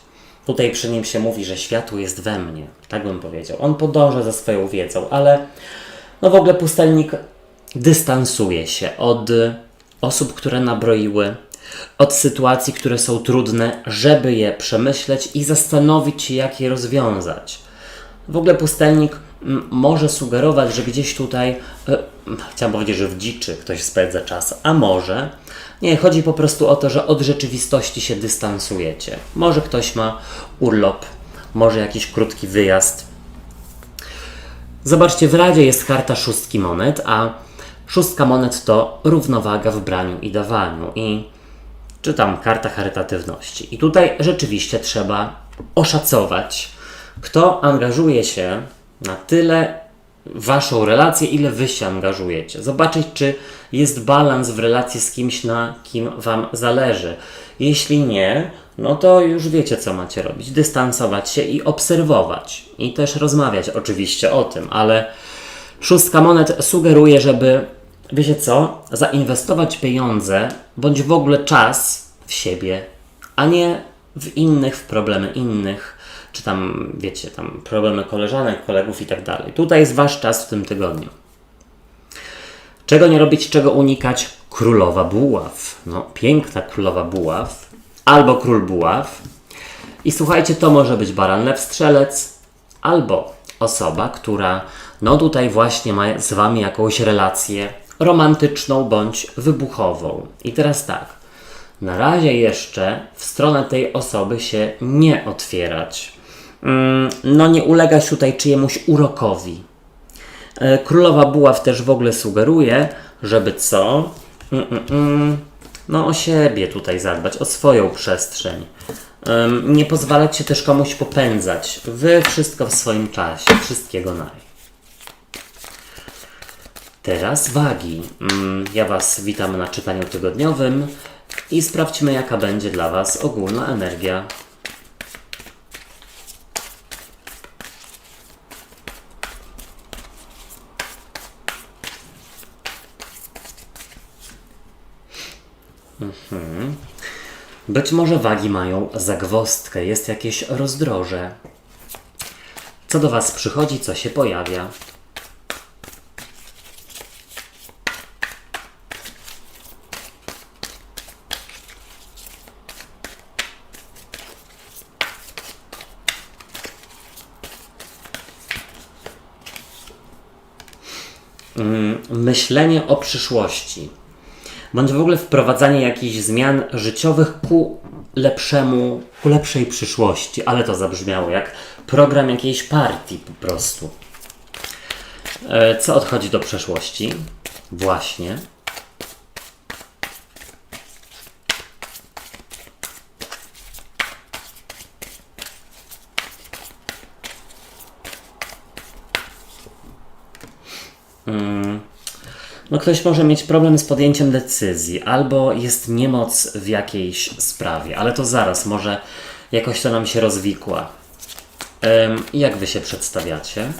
Tutaj przy nim się mówi, że światło jest we mnie, tak bym powiedział. On podąża za swoją wiedzą, ale no w ogóle pustelnik dystansuje się od osób, które nabroiły, od sytuacji, które są trudne, żeby je przemyśleć i zastanowić się, jak je rozwiązać. W ogóle pustelnik może sugerować, że gdzieś tutaj, chciałem powiedzieć, że w dziczy ktoś spędza czas, a może. Nie, chodzi po prostu o to, że od rzeczywistości się dystansujecie. Może ktoś ma urlop, może jakiś krótki wyjazd. Zobaczcie, w Radzie jest karta szóstki monet, a szóstka monet to równowaga w braniu i dawaniu. I czy tam karta charytatywności. I tutaj rzeczywiście trzeba oszacować, kto angażuje się na tyle w waszą relację, ile wy się angażujecie. Zobaczyć, czy jest balans w relacji z kimś, na kim wam zależy. Jeśli nie, no to już wiecie, co macie robić. Dystansować się i obserwować. I też rozmawiać oczywiście o tym, ale szóstka monet sugeruje, żeby, wiecie co, zainwestować pieniądze, bądź w ogóle czas w siebie, a nie w innych, w problemy innych, czy tam, wiecie, tam problemy koleżanek, kolegów i tak dalej. Tutaj jest wasz czas w tym tygodniu. Czego nie robić, czego unikać? Królowa buław. No, piękna królowa buław. Albo król buław. I słuchajcie, to może być baran, lew, strzelec, albo osoba, która no tutaj właśnie ma z wami jakąś relację romantyczną bądź wybuchową. I teraz tak, na razie jeszcze w stronę tej osoby się nie otwierać. No nie ulegać tutaj czyjemuś urokowi. Królowa buław też w ogóle sugeruje, żeby co? No o siebie tutaj zadbać, o swoją przestrzeń. Nie pozwalać się też komuś popędzać. Wy wszystko w swoim czasie, wszystkiego naj. Teraz wagi. Ja was witam na czytaniu tygodniowym i sprawdźmy, jaka będzie dla was ogólna energia. Być może wagi mają zagwozdkę, jest jakieś rozdroże. Co do was przychodzi, co się pojawia. Myślenie o przyszłości, bądź w ogóle wprowadzanie jakichś zmian życiowych ku lepszej przyszłości, ale to zabrzmiało jak program jakiejś partii po prostu. Co odchodzi do przeszłości? Właśnie. No ktoś może mieć problem z podjęciem decyzji, albo jest niemoc w jakiejś sprawie, ale to zaraz, może jakoś to nam się rozwikła. Jak wy się przedstawiacie?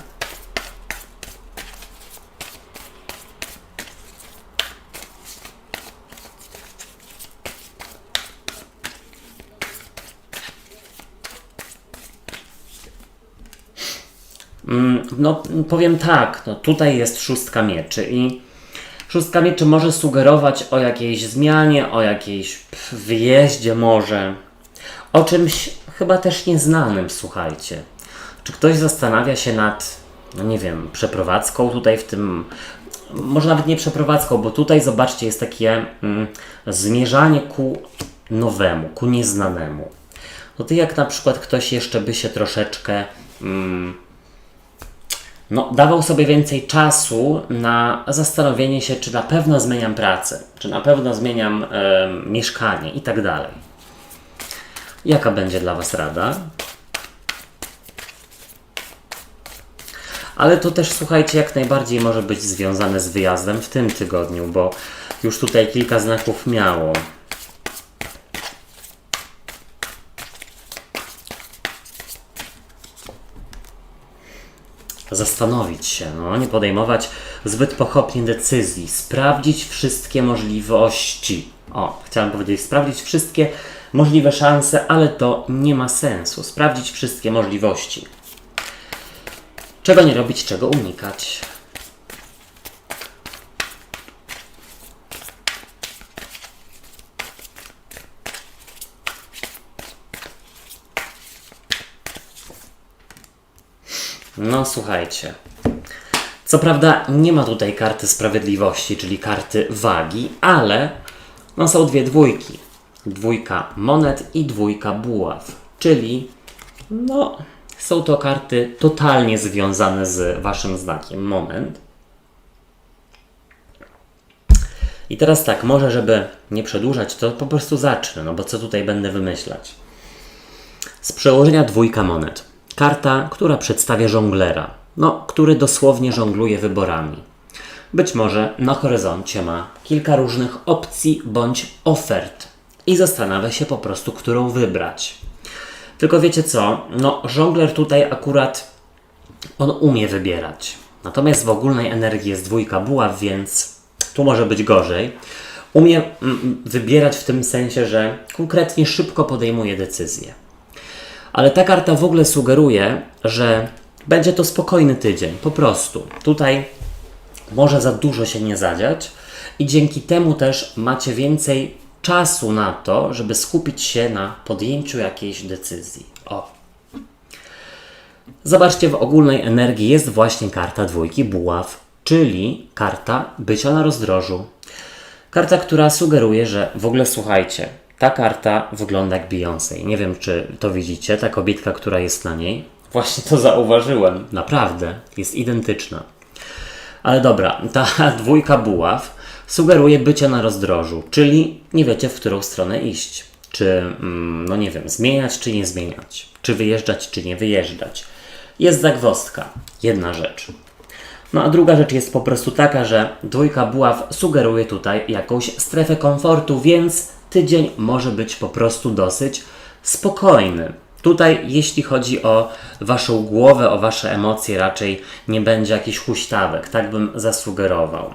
No powiem tak, no tutaj jest szóstka mieczy i szóstka mieczy może sugerować o jakiejś zmianie, o jakiejś wyjeździe może, o czymś chyba też nieznanym, słuchajcie. Czy ktoś zastanawia się nad, no nie wiem, przeprowadzką tutaj w tym, może nawet nie przeprowadzką, bo tutaj zobaczcie, jest takie zmierzanie ku nowemu, ku nieznanemu. No to jak na przykład ktoś jeszcze by się troszeczkę dawał sobie więcej czasu na zastanowienie się, czy na pewno zmieniam pracę, czy na pewno zmieniam mieszkanie i tak dalej. Jaka będzie dla Was rada? Ale to też, słuchajcie, jak najbardziej może być związane z wyjazdem w tym tygodniu, bo już tutaj kilka znaków miało. Zastanowić się, nie podejmować zbyt pochopnie decyzji, sprawdzić wszystkie możliwości. Chciałem powiedzieć, sprawdzić wszystkie możliwe szanse, ale to nie ma sensu. Sprawdzić wszystkie możliwości. Czego nie robić, czego unikać. Słuchajcie. Co prawda nie ma tutaj karty sprawiedliwości, czyli karty wagi, ale są dwie dwójki. Dwójka monet i dwójka buław. Czyli są to karty totalnie związane z Waszym znakiem. Moment. I teraz tak, może żeby nie przedłużać, to po prostu zacznę, bo co tutaj będę wymyślać? Z przełożenia dwójka monet. Karta, która przedstawia żonglera, który dosłownie żongluje wyborami. Być może na horyzoncie ma kilka różnych opcji bądź ofert i zastanawia się po prostu, którą wybrać. Tylko wiecie co? Żongler tutaj akurat on umie wybierać. Natomiast w ogólnej energii jest dwójka buław, więc tu może być gorzej. Umie wybierać w tym sensie, że konkretnie szybko podejmuje decyzje. Ale ta karta w ogóle sugeruje, że będzie to spokojny tydzień, po prostu. Tutaj może za dużo się nie zadziać i dzięki temu też macie więcej czasu na to, żeby skupić się na podjęciu jakiejś decyzji. Zobaczcie, w ogólnej energii jest właśnie karta dwójki buław, czyli karta bycia na rozdrożu. Karta, która sugeruje, że w ogóle słuchajcie, ta karta wygląda jak Beyoncé. Nie wiem, czy to widzicie, ta kobietka, która jest na niej. Właśnie to zauważyłem. Naprawdę, jest identyczna. Ale dobra, ta dwójka buław sugeruje bycie na rozdrożu, czyli nie wiecie, w którą stronę iść. Czy, nie wiem, zmieniać, czy nie zmieniać. Czy wyjeżdżać, czy nie wyjeżdżać. Jest zagwozdka. Jedna rzecz. A druga rzecz jest po prostu taka, że dwójka buław sugeruje tutaj jakąś strefę komfortu, więc tydzień może być po prostu dosyć spokojny. Tutaj, jeśli chodzi o Waszą głowę, o Wasze emocje, raczej nie będzie jakichś huśtawek. Tak bym zasugerował.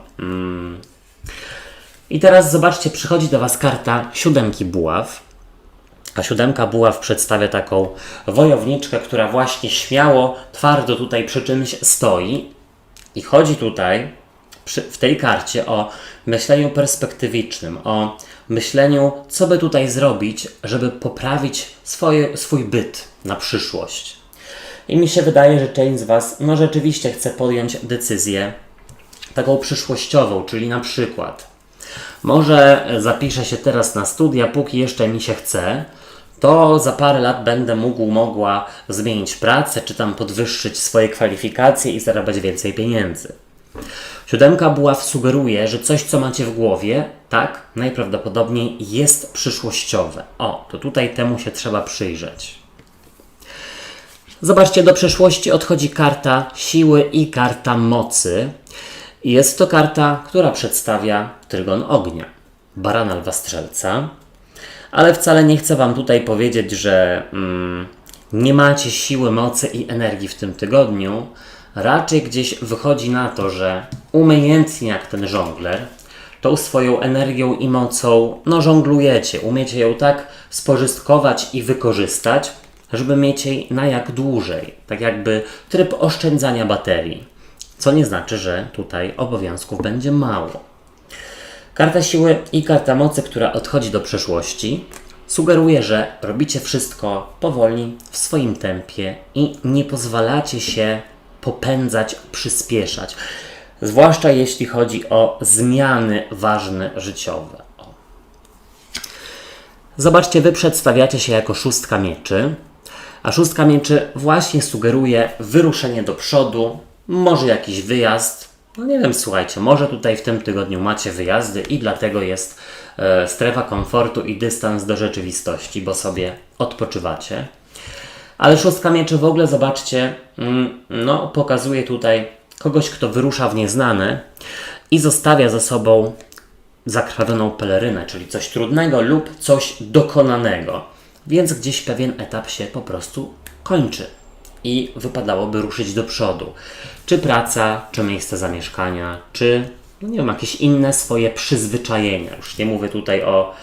I teraz zobaczcie, przychodzi do Was karta siódemki buław. A siódemka buław przedstawia taką wojowniczkę, która właśnie śmiało, twardo tutaj przy czymś stoi. I chodzi tutaj w tej karcie o myśleniu perspektywicznym, o myśleniu, co by tutaj zrobić, żeby poprawić swój byt na przyszłość. I mi się wydaje, że część z Was rzeczywiście chce podjąć decyzję taką przyszłościową, czyli na przykład może zapiszę się teraz na studia, póki jeszcze mi się chce, to za parę lat będę mogła zmienić pracę, czy tam podwyższyć swoje kwalifikacje i zarabiać więcej pieniędzy. Siódemka buław sugeruje, że coś, co macie w głowie, tak, najprawdopodobniej jest przyszłościowe. To tutaj temu się trzeba przyjrzeć. Zobaczcie, do przeszłości odchodzi karta siły i karta mocy. Jest to karta, która przedstawia trygon ognia, barana lwa strzelca. Ale wcale nie chcę Wam tutaj powiedzieć, że nie macie siły, mocy i energii w tym tygodniu. Raczej gdzieś wychodzi na to, że umiejętnie jak ten żongler, tą swoją energią i mocą żonglujecie. Umiecie ją tak spożytkować i wykorzystać, żeby mieć jej na jak dłużej. Tak jakby tryb oszczędzania baterii. Co nie znaczy, że tutaj obowiązków będzie mało. Karta siły i karta mocy, która odchodzi do przeszłości, sugeruje, że robicie wszystko powoli, w swoim tempie i nie pozwalacie się popędzać, przyspieszać. Zwłaszcza jeśli chodzi o zmiany ważne życiowe. Zobaczcie, Wy przedstawiacie się jako szóstka mieczy, a szóstka mieczy właśnie sugeruje wyruszenie do przodu, może jakiś wyjazd. No nie wiem, słuchajcie, może tutaj w tym tygodniu macie wyjazdy i dlatego jest strefa komfortu i dystans do rzeczywistości, bo sobie odpoczywacie. Ale szóstka mieczy w ogóle, zobaczcie, no pokazuje tutaj kogoś, kto wyrusza w nieznane i zostawia za sobą zakrwawioną pelerynę, czyli coś trudnego lub coś dokonanego. Więc gdzieś pewien etap się po prostu kończy i wypadałoby ruszyć do przodu. Czy praca, czy miejsce zamieszkania, czy no nie wiem, jakieś inne swoje przyzwyczajenia. Już nie mówię tutaj o,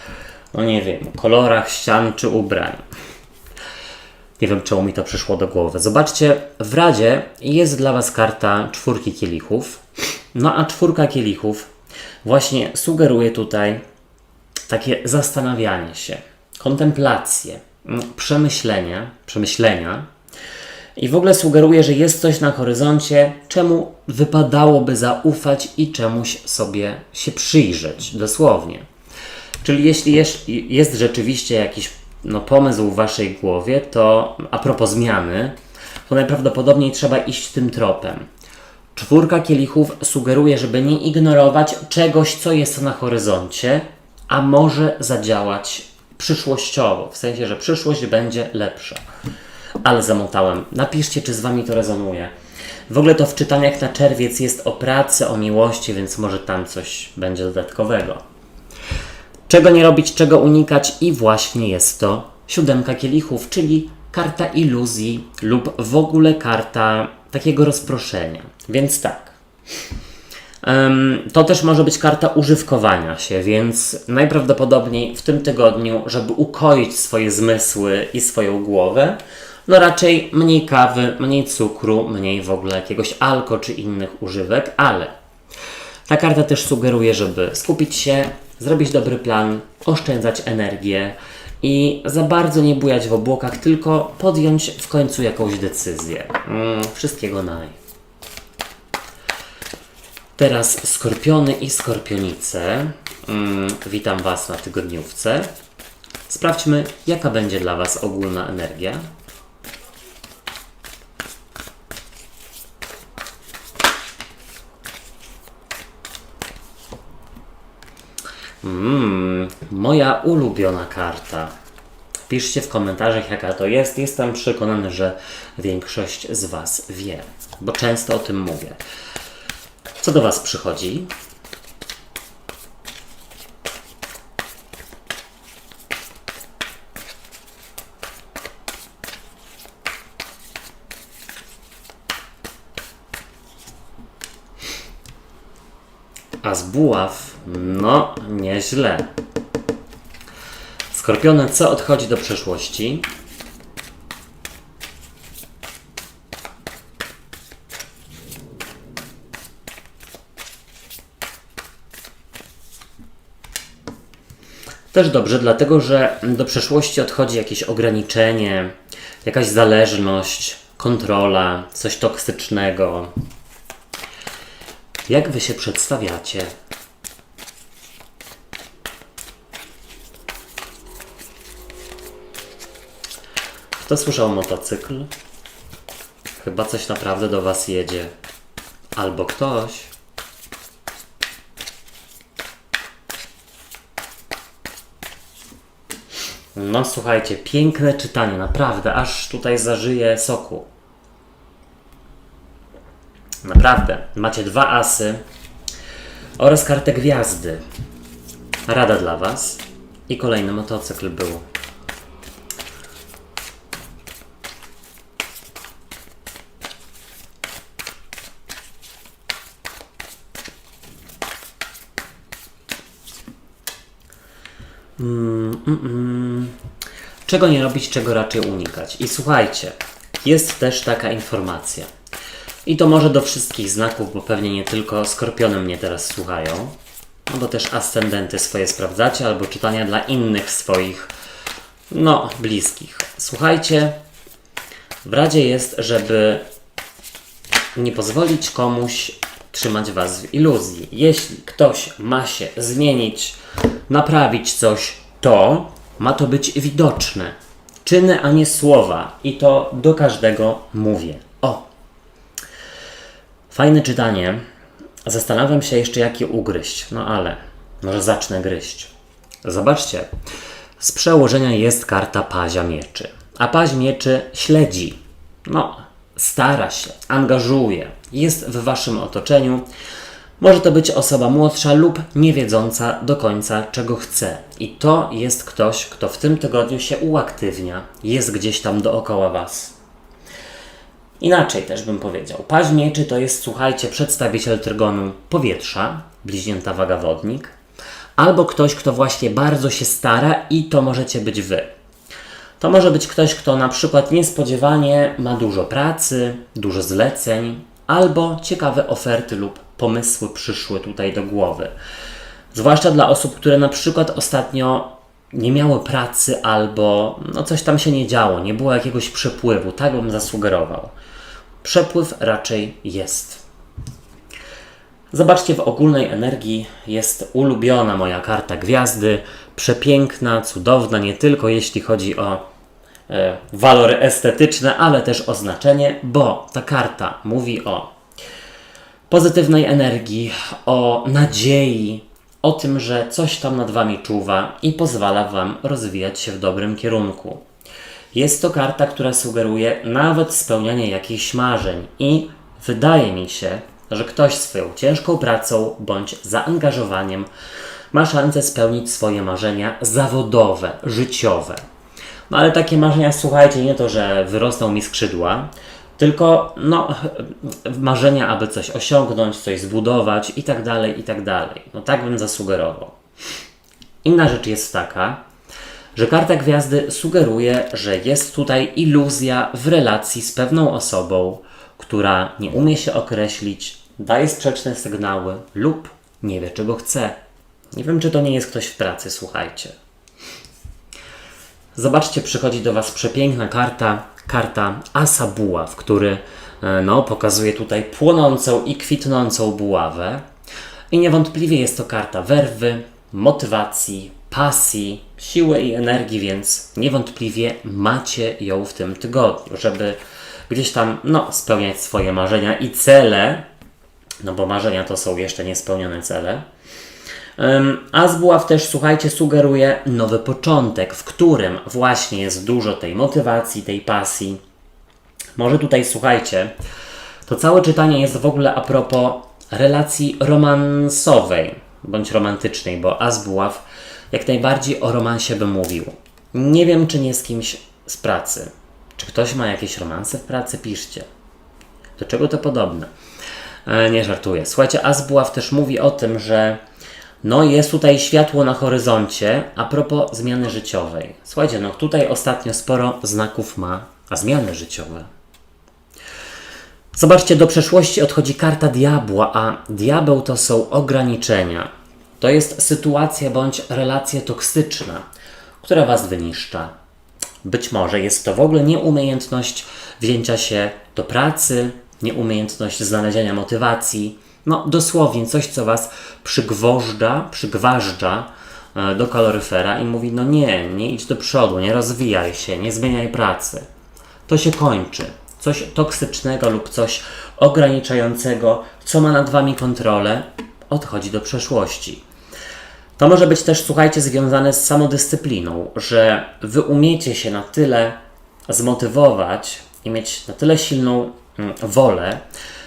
no nie wiem, kolorach ścian czy ubrań. Nie wiem, czemu mi to przyszło do głowy. Zobaczcie, w Radzie jest dla Was karta 4 kielichów. No a 4 kielichów właśnie sugeruje tutaj takie zastanawianie się, kontemplację, przemyślenia i w ogóle sugeruje, że jest coś na horyzoncie, czemu wypadałoby zaufać i czemuś sobie się przyjrzeć, dosłownie. Czyli jeśli jest rzeczywiście jakiś pomysł w Waszej głowie, to a propos zmiany, to najprawdopodobniej trzeba iść tym tropem. 4 kielichów sugeruje, żeby nie ignorować czegoś, co jest na horyzoncie, a może zadziałać przyszłościowo, w sensie, że przyszłość będzie lepsza. Ale zamotałem. Napiszcie, czy z Wami to rezonuje. W ogóle to w czytaniach na czerwiec jest o pracy, o miłości, więc może tam coś będzie dodatkowego. Czego nie robić, czego unikać i właśnie jest to 7 kielichów, czyli karta iluzji lub w ogóle karta takiego rozproszenia. Więc tak. To też może być karta używkowania się, więc najprawdopodobniej w tym tygodniu, żeby ukoić swoje zmysły i swoją głowę, no raczej mniej kawy, mniej cukru, mniej w ogóle jakiegoś alko czy innych używek, ale ta karta też sugeruje, żeby skupić się, zrobić dobry plan, oszczędzać energię i za bardzo nie bujać w obłokach, tylko podjąć w końcu jakąś decyzję. Wszystkiego naj. Teraz skorpiony i skorpionice. Witam Was na tygodniówce. Sprawdźmy, jaka będzie dla Was ogólna energia. Moja ulubiona karta. Piszcie w komentarzach, jaka to jest. Jestem przekonany, że większość z Was wie, bo często o tym mówię. Co do Was przychodzi? A z buław, no nieźle. Skorpiony, co odchodzi do przeszłości? Też dobrze, dlatego że do przeszłości odchodzi jakieś ograniczenie, jakaś zależność, kontrola, coś toksycznego. Jak Wy się przedstawiacie? Kto słyszał motocykl? Chyba coś naprawdę do Was jedzie. Albo ktoś. No słuchajcie, piękne czytanie, naprawdę, aż tutaj zażyję soku. Naprawdę, macie 2 asy oraz kartę gwiazdy. Rada dla Was. I kolejny motocykl był. Czego nie robić, czego raczej unikać. I słuchajcie, jest też taka informacja. I to może do wszystkich znaków, bo pewnie nie tylko skorpiony mnie teraz słuchają. No bo też ascendenty swoje sprawdzacie, albo czytania dla innych swoich, bliskich. Słuchajcie, w Radzie jest, żeby nie pozwolić komuś trzymać Was w iluzji. Jeśli ktoś ma się zmienić, naprawić coś, to ma to być widoczne. Czyny, a nie słowa. I to do każdego mówię. Fajne czytanie. Zastanawiam się jeszcze, jakie ugryźć. No ale może zacznę gryźć. Zobaczcie. Z przełożenia jest karta Pazia Mieczy. A Paź Mieczy śledzi. No, stara się, angażuje. Jest w waszym otoczeniu. Może to być osoba młodsza lub niewiedząca do końca, czego chce. I to jest ktoś, kto w tym tygodniu się uaktywnia. Jest gdzieś tam dookoła was. Inaczej też bym powiedział. Paź Mieczy to jest, słuchajcie, przedstawiciel trygonu powietrza, bliźnięta waga wodnik, albo ktoś, kto właśnie bardzo się stara i to możecie być wy. To może być ktoś, kto na przykład niespodziewanie ma dużo pracy, dużo zleceń, albo ciekawe oferty lub pomysły przyszły tutaj do głowy. Zwłaszcza dla osób, które na przykład ostatnio nie miały pracy albo no coś tam się nie działo, nie było jakiegoś przepływu, tak bym zasugerował. Przepływ raczej jest. Zobaczcie, w ogólnej energii jest ulubiona moja karta gwiazdy, przepiękna, cudowna, nie tylko jeśli chodzi o walory estetyczne, ale też o znaczenie, bo ta karta mówi o pozytywnej energii, o nadziei, o tym, że coś tam nad wami czuwa i pozwala wam rozwijać się w dobrym kierunku. Jest to karta, która sugeruje nawet spełnianie jakichś marzeń i wydaje mi się, że ktoś swoją ciężką pracą bądź zaangażowaniem ma szansę spełnić swoje marzenia zawodowe, życiowe. No ale takie marzenia, słuchajcie, nie to, że wyrosną mi skrzydła, tylko no, marzenia, aby coś osiągnąć, coś zbudować i tak dalej, i tak dalej. No tak bym zasugerował. Inna rzecz jest taka, że karta gwiazdy sugeruje, że jest tutaj iluzja w relacji z pewną osobą, która nie umie się określić, daje sprzeczne sygnały lub nie wie, czego chce. Nie wiem, czy to nie jest ktoś w pracy, słuchajcie. Zobaczcie, przychodzi do was przepiękna karta Asa Buław, który pokazuje tutaj płonącą i kwitnącą buławę. I niewątpliwie jest to karta werwy, motywacji, pasji, siły i energii, więc niewątpliwie macie ją w tym tygodniu, żeby gdzieś tam spełniać swoje marzenia i cele, no bo marzenia to są jeszcze niespełnione cele. As Buław też, słuchajcie, sugeruje nowy początek, w którym właśnie jest dużo tej motywacji, tej pasji. Może tutaj, słuchajcie, to całe czytanie jest w ogóle a propos relacji romansowej, bądź romantycznej, bo As Buław jak najbardziej o romansie by mówił. Nie wiem, czy nie z kimś z pracy. Czy ktoś ma jakieś romanse w pracy? Piszcie. Do czego to podobne? Nie żartuję. Słuchajcie, As Buław też mówi o tym, że jest tutaj światło na horyzoncie a propos zmiany życiowej. Słuchajcie, tutaj ostatnio sporo znaków ma zmiany życiowe. Zobaczcie, do przeszłości odchodzi karta diabła, a diabeł to są ograniczenia. To jest sytuacja bądź relacja toksyczna, która was wyniszcza. Być może jest to w ogóle nieumiejętność wzięcia się do pracy, nieumiejętność znalezienia motywacji. Dosłownie coś, co was przygważdża do kaloryfera i mówi, nie idź do przodu, nie rozwijaj się, nie zmieniaj pracy. To się kończy. Coś toksycznego lub coś ograniczającego, co ma nad wami kontrolę, odchodzi do przeszłości. To może być też, słuchajcie, związane z samodyscypliną, że wy umiecie się na tyle zmotywować i mieć na tyle silną wolę,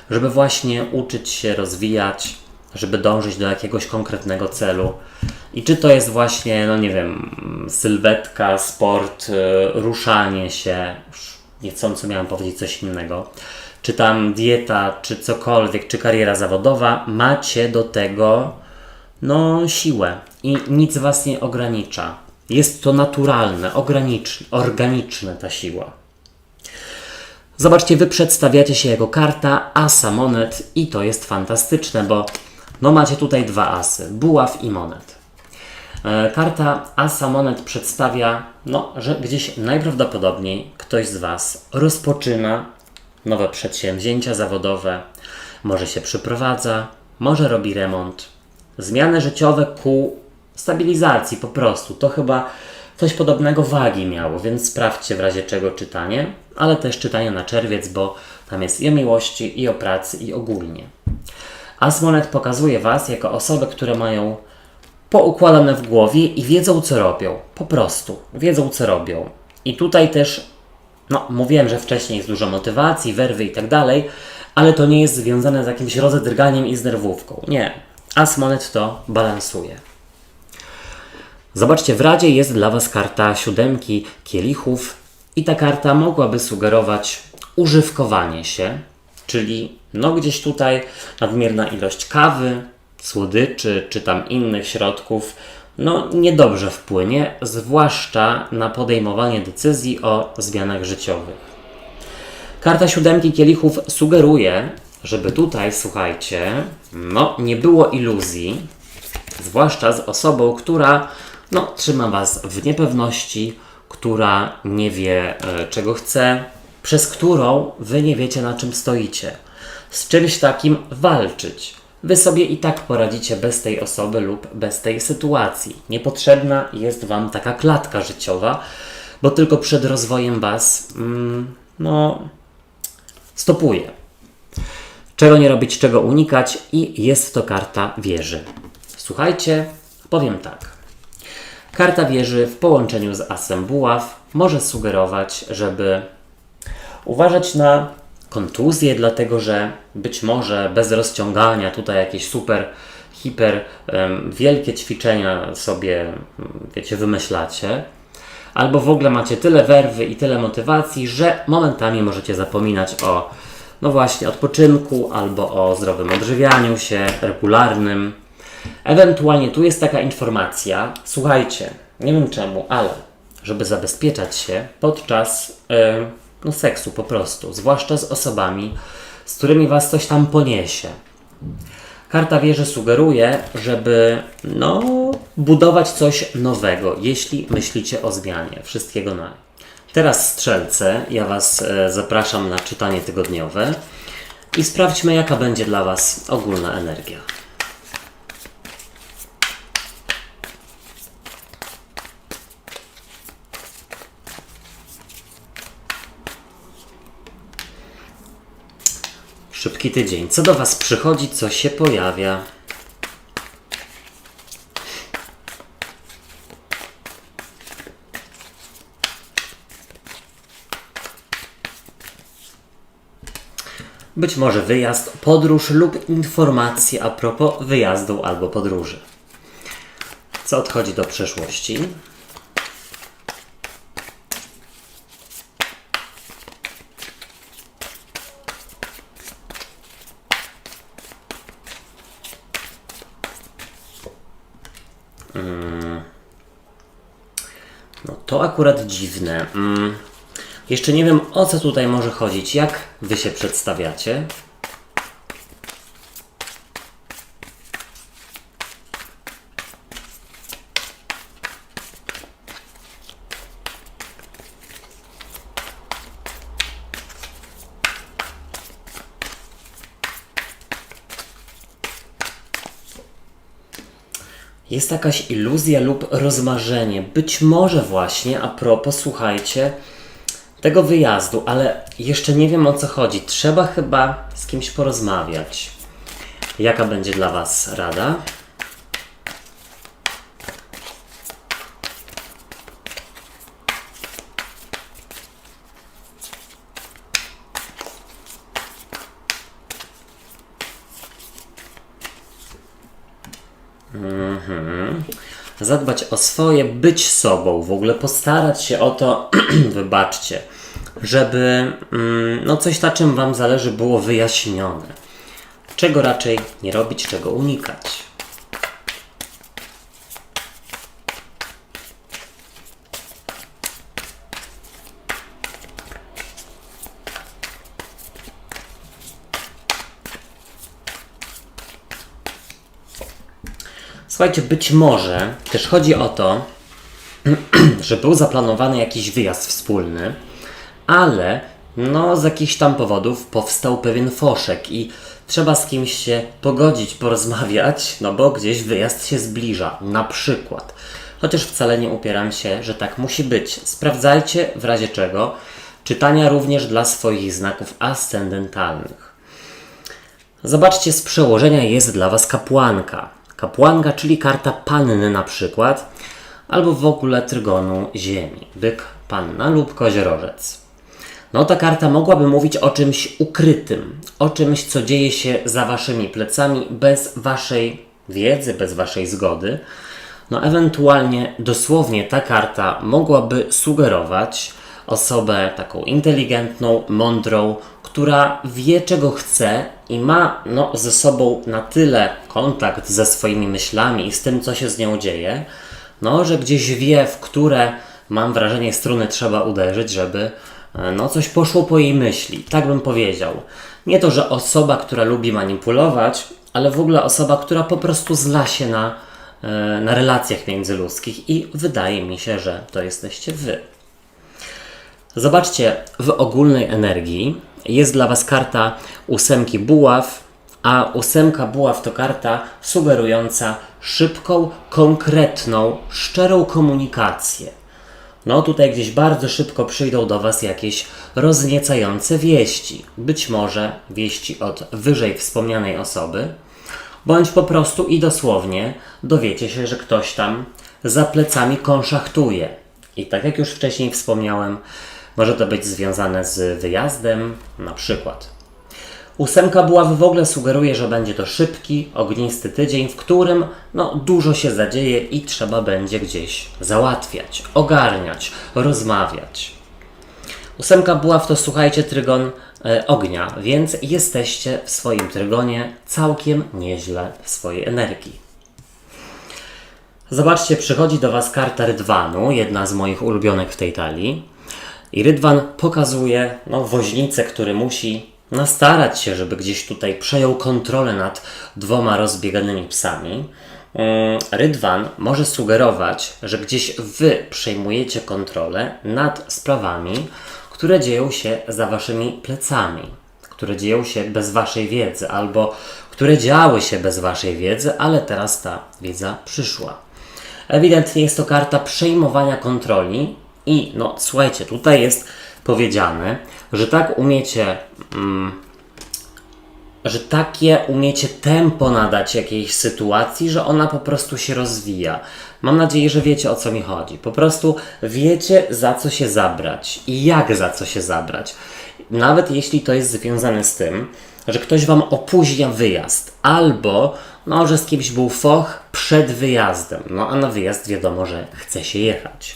żeby właśnie uczyć się, rozwijać, żeby dążyć do jakiegoś konkretnego celu. I czy to jest właśnie, sylwetka, sport, ruszanie się, niechcąco miałem powiedzieć coś innego, czy tam dieta, czy cokolwiek, czy kariera zawodowa, macie do tego siłę i nic was nie ogranicza. Jest to naturalne, organiczne ta siła. Zobaczcie, wy przedstawiacie się jako karta Asa Monet i to jest fantastyczne, bo macie tutaj dwa asy, buław i monet. Karta Asa Monet przedstawia, że gdzieś najprawdopodobniej ktoś z was rozpoczyna nowe przedsięwzięcia zawodowe, może się przeprowadza, może robi remont. Zmiany życiowe ku stabilizacji po prostu. To chyba coś podobnego wagi miało, więc sprawdźcie w razie czego czytanie, ale też czytanie na czerwiec, bo tam jest i o miłości, i o pracy, i ogólnie. As monet pokazuje Was jako osoby, które mają poukładane w głowie i wiedzą, co robią. Po prostu. Wiedzą, co robią. I tutaj też, mówiłem, że wcześniej jest dużo motywacji, werwy i tak dalej, ale to nie jest związane z jakimś rozedrganiem i znerwówką. Nie. As monet to balansuje. Zobaczcie, w Radzie jest dla Was karta 7 kielichów i ta karta mogłaby sugerować używkowanie się, czyli gdzieś tutaj nadmierna ilość kawy, słodyczy czy tam innych środków niedobrze wpłynie, zwłaszcza na podejmowanie decyzji o zmianach życiowych. Karta 7 kielichów sugeruje, żeby tutaj, słuchajcie, nie było iluzji, zwłaszcza z osobą, która trzyma Was w niepewności, która nie wie, czego chce, przez którą Wy nie wiecie, na czym stoicie. Z czymś takim walczyć. Wy sobie i tak poradzicie bez tej osoby lub bez tej sytuacji. Niepotrzebna jest Wam taka klatka życiowa, bo tylko przed rozwojem Was stopuje. Czego nie robić, czego unikać i jest to karta wieży. Słuchajcie, powiem tak. Karta wieży w połączeniu z asem buław może sugerować, żeby uważać na kontuzje, dlatego że być może bez rozciągania tutaj jakieś hiper wielkie ćwiczenia sobie, wymyślacie, albo w ogóle macie tyle werwy i tyle motywacji, że momentami możecie zapominać o odpoczynku albo o zdrowym odżywianiu się, regularnym. Ewentualnie tu jest taka informacja, słuchajcie, nie wiem czemu, ale żeby zabezpieczać się podczas seksu po prostu, zwłaszcza z osobami, z którymi Was coś tam poniesie. Karta wieży sugeruje, żeby budować coś nowego, jeśli myślicie o zmianie. Wszystkiego na. Teraz strzelce, ja Was zapraszam na czytanie tygodniowe i sprawdźmy, jaka będzie dla Was ogólna energia. Szybki tydzień. Co do Was przychodzi, co się pojawia? Być może wyjazd, podróż lub informacje a propos wyjazdu albo podróży. Co odchodzi do przeszłości? To akurat dziwne. Jeszcze nie wiem, o co tutaj może chodzić. Jak Wy się przedstawiacie? Jest jakaś iluzja lub rozmarzenie. Być może właśnie a propos, słuchajcie, tego wyjazdu, ale jeszcze nie wiem, o co chodzi. Trzeba chyba z kimś porozmawiać. Jaka będzie dla Was rada? Zadbać o swoje, być sobą, w ogóle postarać się o to, wybaczcie, żeby coś, na czym Wam zależy, było wyjaśnione. Czego raczej nie robić, czego unikać. Słuchajcie, być może też chodzi o to, że był zaplanowany jakiś wyjazd wspólny, ale z jakichś tam powodów powstał pewien foszek i trzeba z kimś się pogodzić, porozmawiać, bo gdzieś wyjazd się zbliża. Na przykład chociaż wcale nie upieram się, że tak musi być. Sprawdzajcie w razie czego czytania również dla swoich znaków ascendentalnych. Zobaczcie, z przełożenia jest dla Was kapłanka. Kapłanka, czyli karta panny na przykład, albo w ogóle trygonu ziemi. Byk, panna lub koziorożec. No ta karta mogłaby mówić o czymś ukrytym, o czymś, co dzieje się za Waszymi plecami bez Waszej wiedzy, bez Waszej zgody. No ewentualnie dosłownie ta karta mogłaby sugerować osobę taką inteligentną, mądrą, która wie czego chce i ma ze sobą na tyle kontakt ze swoimi myślami i z tym, co się z nią dzieje, że gdzieś wie, w które, mam wrażenie, struny trzeba uderzyć, żeby coś poszło po jej myśli. Tak bym powiedział. Nie to, że osoba, która lubi manipulować, ale w ogóle osoba, która po prostu zna się na relacjach międzyludzkich i wydaje mi się, że to jesteście Wy. Zobaczcie, w ogólnej energii jest dla Was karta 8 buław, a 8 buław to karta sugerująca szybką, konkretną, szczerą komunikację. Tutaj gdzieś bardzo szybko przyjdą do Was jakieś rozniecające wieści. Być może wieści od wyżej wspomnianej osoby, bądź po prostu i dosłownie dowiecie się, że ktoś tam za plecami konszachtuje. I tak jak już wcześniej wspomniałem, może to być związane z wyjazdem na przykład. 8 buław w ogóle sugeruje, że będzie to szybki, ognisty tydzień, w którym dużo się zadzieje i trzeba będzie gdzieś załatwiać, ogarniać, rozmawiać. 8 buław to, słuchajcie, trygon ognia, więc jesteście w swoim trygonie całkiem nieźle w swojej energii. Zobaczcie, przychodzi do Was karta rydwanu, jedna z moich ulubionych w tej talii. I rydwan pokazuje woźnicę, który musi starać się, żeby gdzieś tutaj przejął kontrolę nad 2 rozbieganymi psami. Rydwan może sugerować, że gdzieś Wy przejmujecie kontrolę nad sprawami, które dzieją się za Waszymi plecami, które dzieją się bez Waszej wiedzy, albo które działy się bez Waszej wiedzy, ale teraz ta wiedza przyszła. Ewidentnie jest to karta przejmowania kontroli i słuchajcie, tutaj jest powiedziane, że tak umiecie, że takie umiecie tempo nadać jakiejś sytuacji, że ona po prostu się rozwija. Mam nadzieję, że wiecie, o co mi chodzi. Po prostu wiecie, za co się zabrać i jak za co się zabrać. Nawet jeśli to jest związane z tym, że ktoś Wam opóźnia wyjazd, albo że z kimś był foch przed wyjazdem, a na wyjazd wiadomo, że chce się jechać.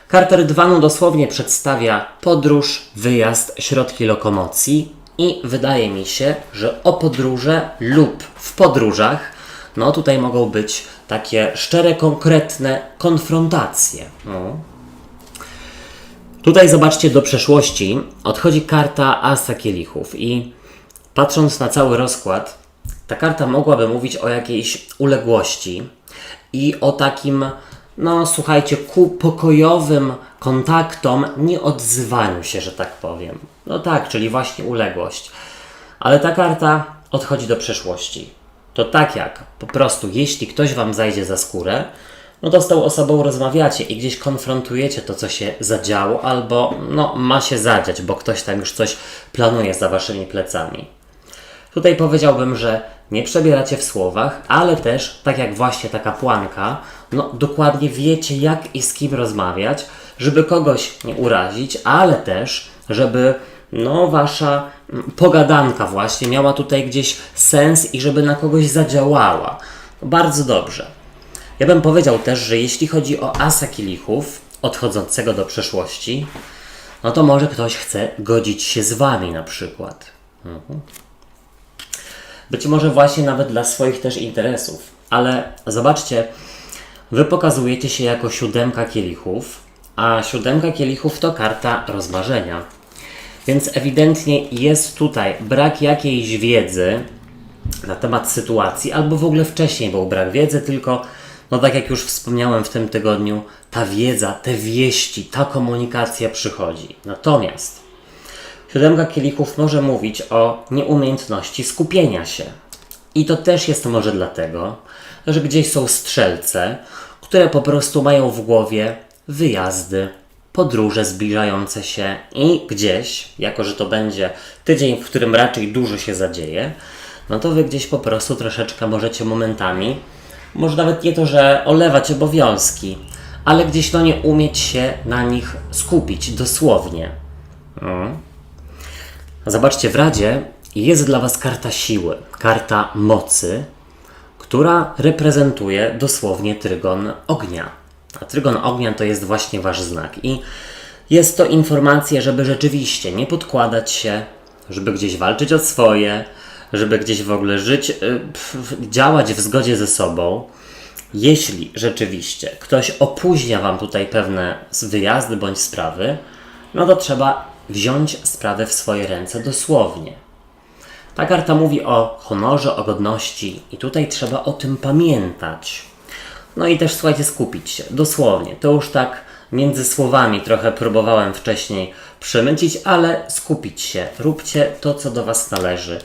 Karta rydwanu dosłownie przedstawia podróż, wyjazd, środki lokomocji i wydaje mi się, że o podróże lub w podróżach tutaj mogą być takie szczere, konkretne konfrontacje. Tutaj zobaczcie, do przeszłości odchodzi karta asa kielichów i patrząc na cały rozkład, ta karta mogłaby mówić o jakiejś uległości i o takim, słuchajcie, ku pokojowym kontaktom, nie odzywaniu się, że tak powiem. Tak, czyli właśnie uległość. Ale ta karta odchodzi do przeszłości. To tak jak po prostu, jeśli ktoś Wam zajdzie za skórę, to z tą osobą rozmawiacie i gdzieś konfrontujecie to, co się zadziało, albo ma się zadziać, bo ktoś tam już coś planuje za Waszymi plecami. Tutaj powiedziałbym, że nie przebieracie w słowach, ale też, tak jak właśnie ta kapłanka, dokładnie wiecie, jak i z kim rozmawiać, żeby kogoś nie urazić, ale też, żeby Wasza pogadanka właśnie miała tutaj gdzieś sens i żeby na kogoś zadziałała. Bardzo dobrze. Ja bym powiedział też, że jeśli chodzi o asa kielichów, odchodzącego do przeszłości, to może ktoś chce godzić się z Wami na przykład. Być może właśnie nawet dla swoich też interesów. Ale zobaczcie, Wy pokazujecie się jako 7 kielichów, a 7 kielichów to karta rozmarzenia. Więc ewidentnie jest tutaj brak jakiejś wiedzy na temat sytuacji, albo w ogóle wcześniej był brak wiedzy, tylko tak jak już wspomniałem w tym tygodniu, ta wiedza, te wieści, ta komunikacja przychodzi. Natomiast 7 kielichów może mówić o nieumiejętności skupienia się. I to też jest może dlatego, że gdzieś są strzelce, które po prostu mają w głowie wyjazdy, podróże zbliżające się i gdzieś, jako że to będzie tydzień, w którym raczej dużo się zadzieje, no to wy gdzieś po prostu troszeczkę możecie momentami, może nawet nie to, że olewać obowiązki, ale gdzieś nie umieć się na nich skupić dosłownie. Zobaczcie, w Radzie jest dla was karta siły, karta mocy, która reprezentuje dosłownie trygon ognia. A trygon ognia to jest właśnie wasz znak. I jest to informacja, żeby rzeczywiście nie podkładać się, żeby gdzieś walczyć o swoje, żeby gdzieś w ogóle żyć, działać w zgodzie ze sobą. Jeśli rzeczywiście ktoś opóźnia wam tutaj pewne wyjazdy bądź sprawy, no to trzeba wziąć sprawę w swoje ręce dosłownie. Ta karta mówi o honorze, o godności i tutaj trzeba o tym pamiętać. No i też, słuchajcie, skupić się, dosłownie. To już tak między słowami trochę próbowałem wcześniej przemycić, ale skupić się. Róbcie to, co do was należy.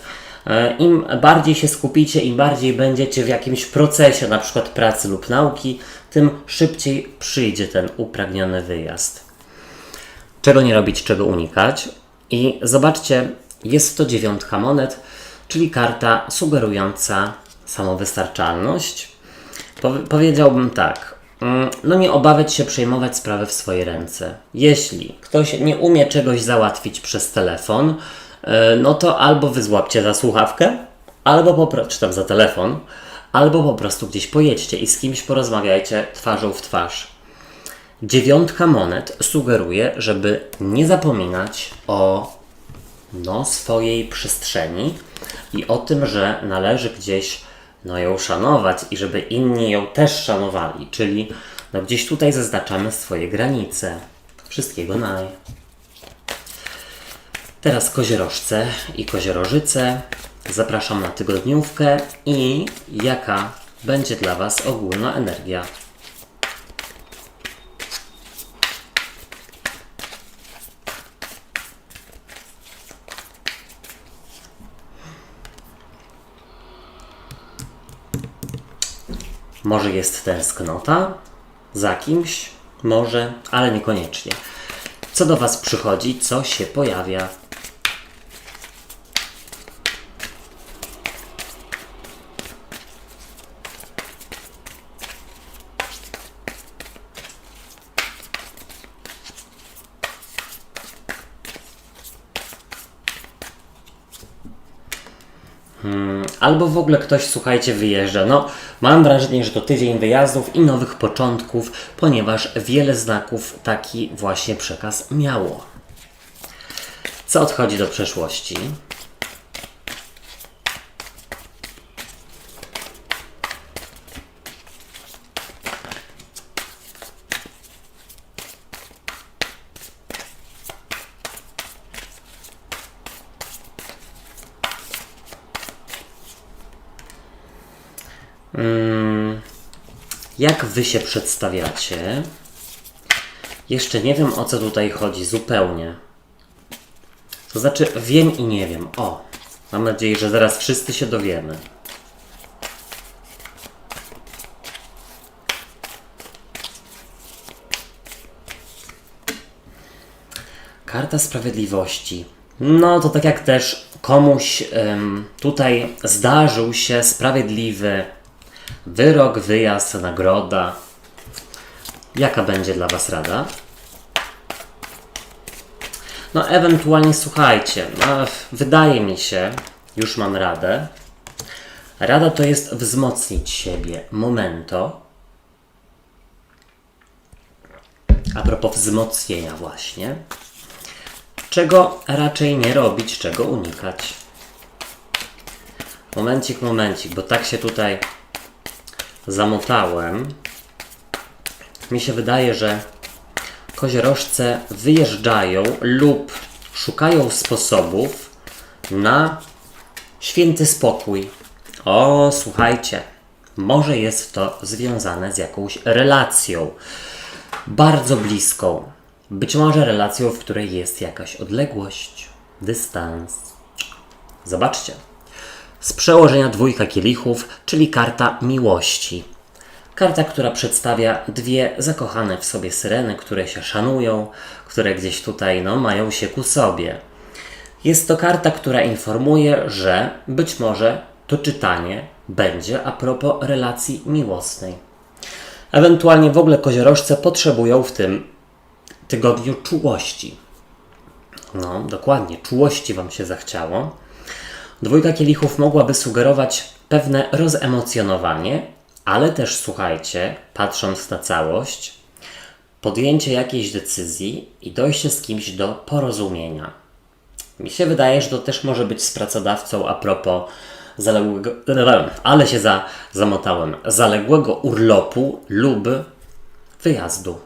Im bardziej się skupicie, im bardziej będziecie w jakimś procesie, na przykład pracy lub nauki, tym szybciej przyjdzie ten upragniony wyjazd. Czego nie robić, czego unikać. I zobaczcie, jest to 9 monet, czyli karta sugerująca samowystarczalność. Powiedziałbym tak, no nie obawiać się przejmować sprawy w swoje ręce. Jeśli ktoś nie umie czegoś załatwić przez telefon, no to albo wy złapcie za słuchawkę, albo czy tam za telefon, albo po prostu gdzieś pojedźcie i z kimś porozmawiajcie twarzą w twarz. 9 monet sugeruje, żeby nie zapominać o swojej przestrzeni i o tym, że należy gdzieś ją szanować i żeby inni ją też szanowali, czyli gdzieś tutaj zaznaczamy swoje granice. Wszystkiego naj. Teraz koziorożce i koziorożyce. Zapraszam na tygodniówkę i jaka będzie dla was ogólna energia. Może jest tęsknota za kimś, może, ale niekoniecznie. Co do was przychodzi, co się pojawia? Albo w ogóle ktoś, słuchajcie, wyjeżdża. No, mam wrażenie, że to tydzień wyjazdów i nowych początków, ponieważ wiele znaków taki właśnie przekaz miało. Co odchodzi do przeszłości? Jak wy się przedstawiacie? Jeszcze nie wiem, o co tutaj chodzi zupełnie. To znaczy, wiem i nie wiem. O, mam nadzieję, że zaraz wszyscy się dowiemy. Karta Sprawiedliwości. No to tak jak też komuś tutaj zdarzył się sprawiedliwy wyrok, wyjazd, nagroda. Jaka będzie dla was rada? No ewentualnie słuchajcie, wydaje mi się, już mam radę. Rada to jest wzmocnić siebie. Momento. A propos wzmocnienia właśnie. Czego raczej nie robić, czego unikać. Momencik, bo tak się tutaj zamotałem. Mi się wydaje, że koziorożce wyjeżdżają lub szukają sposobów na święty spokój. O, słuchajcie, może jest to związane z jakąś relacją bardzo bliską. Być może relacją, w której jest jakaś odległość, dystans. Zobaczcie. Z przełożenia 2 kielichów, czyli karta miłości. Karta, która przedstawia dwie zakochane w sobie syreny, które się szanują, które gdzieś tutaj mają się ku sobie. Jest to karta, która informuje, że być może to czytanie będzie a propos relacji miłosnej. Ewentualnie w ogóle koziorożce potrzebują w tym tygodniu czułości. Dokładnie, czułości Wam się zachciało. Dwójka kielichów mogłaby sugerować pewne rozemocjonowanie, ale też, słuchajcie, patrząc na całość, podjęcie jakiejś decyzzi i dojście z kimś do porozumienia. Mi się wydaje, że to też może być z pracodawcą a propos zaległego urlopu lub wyjazdu,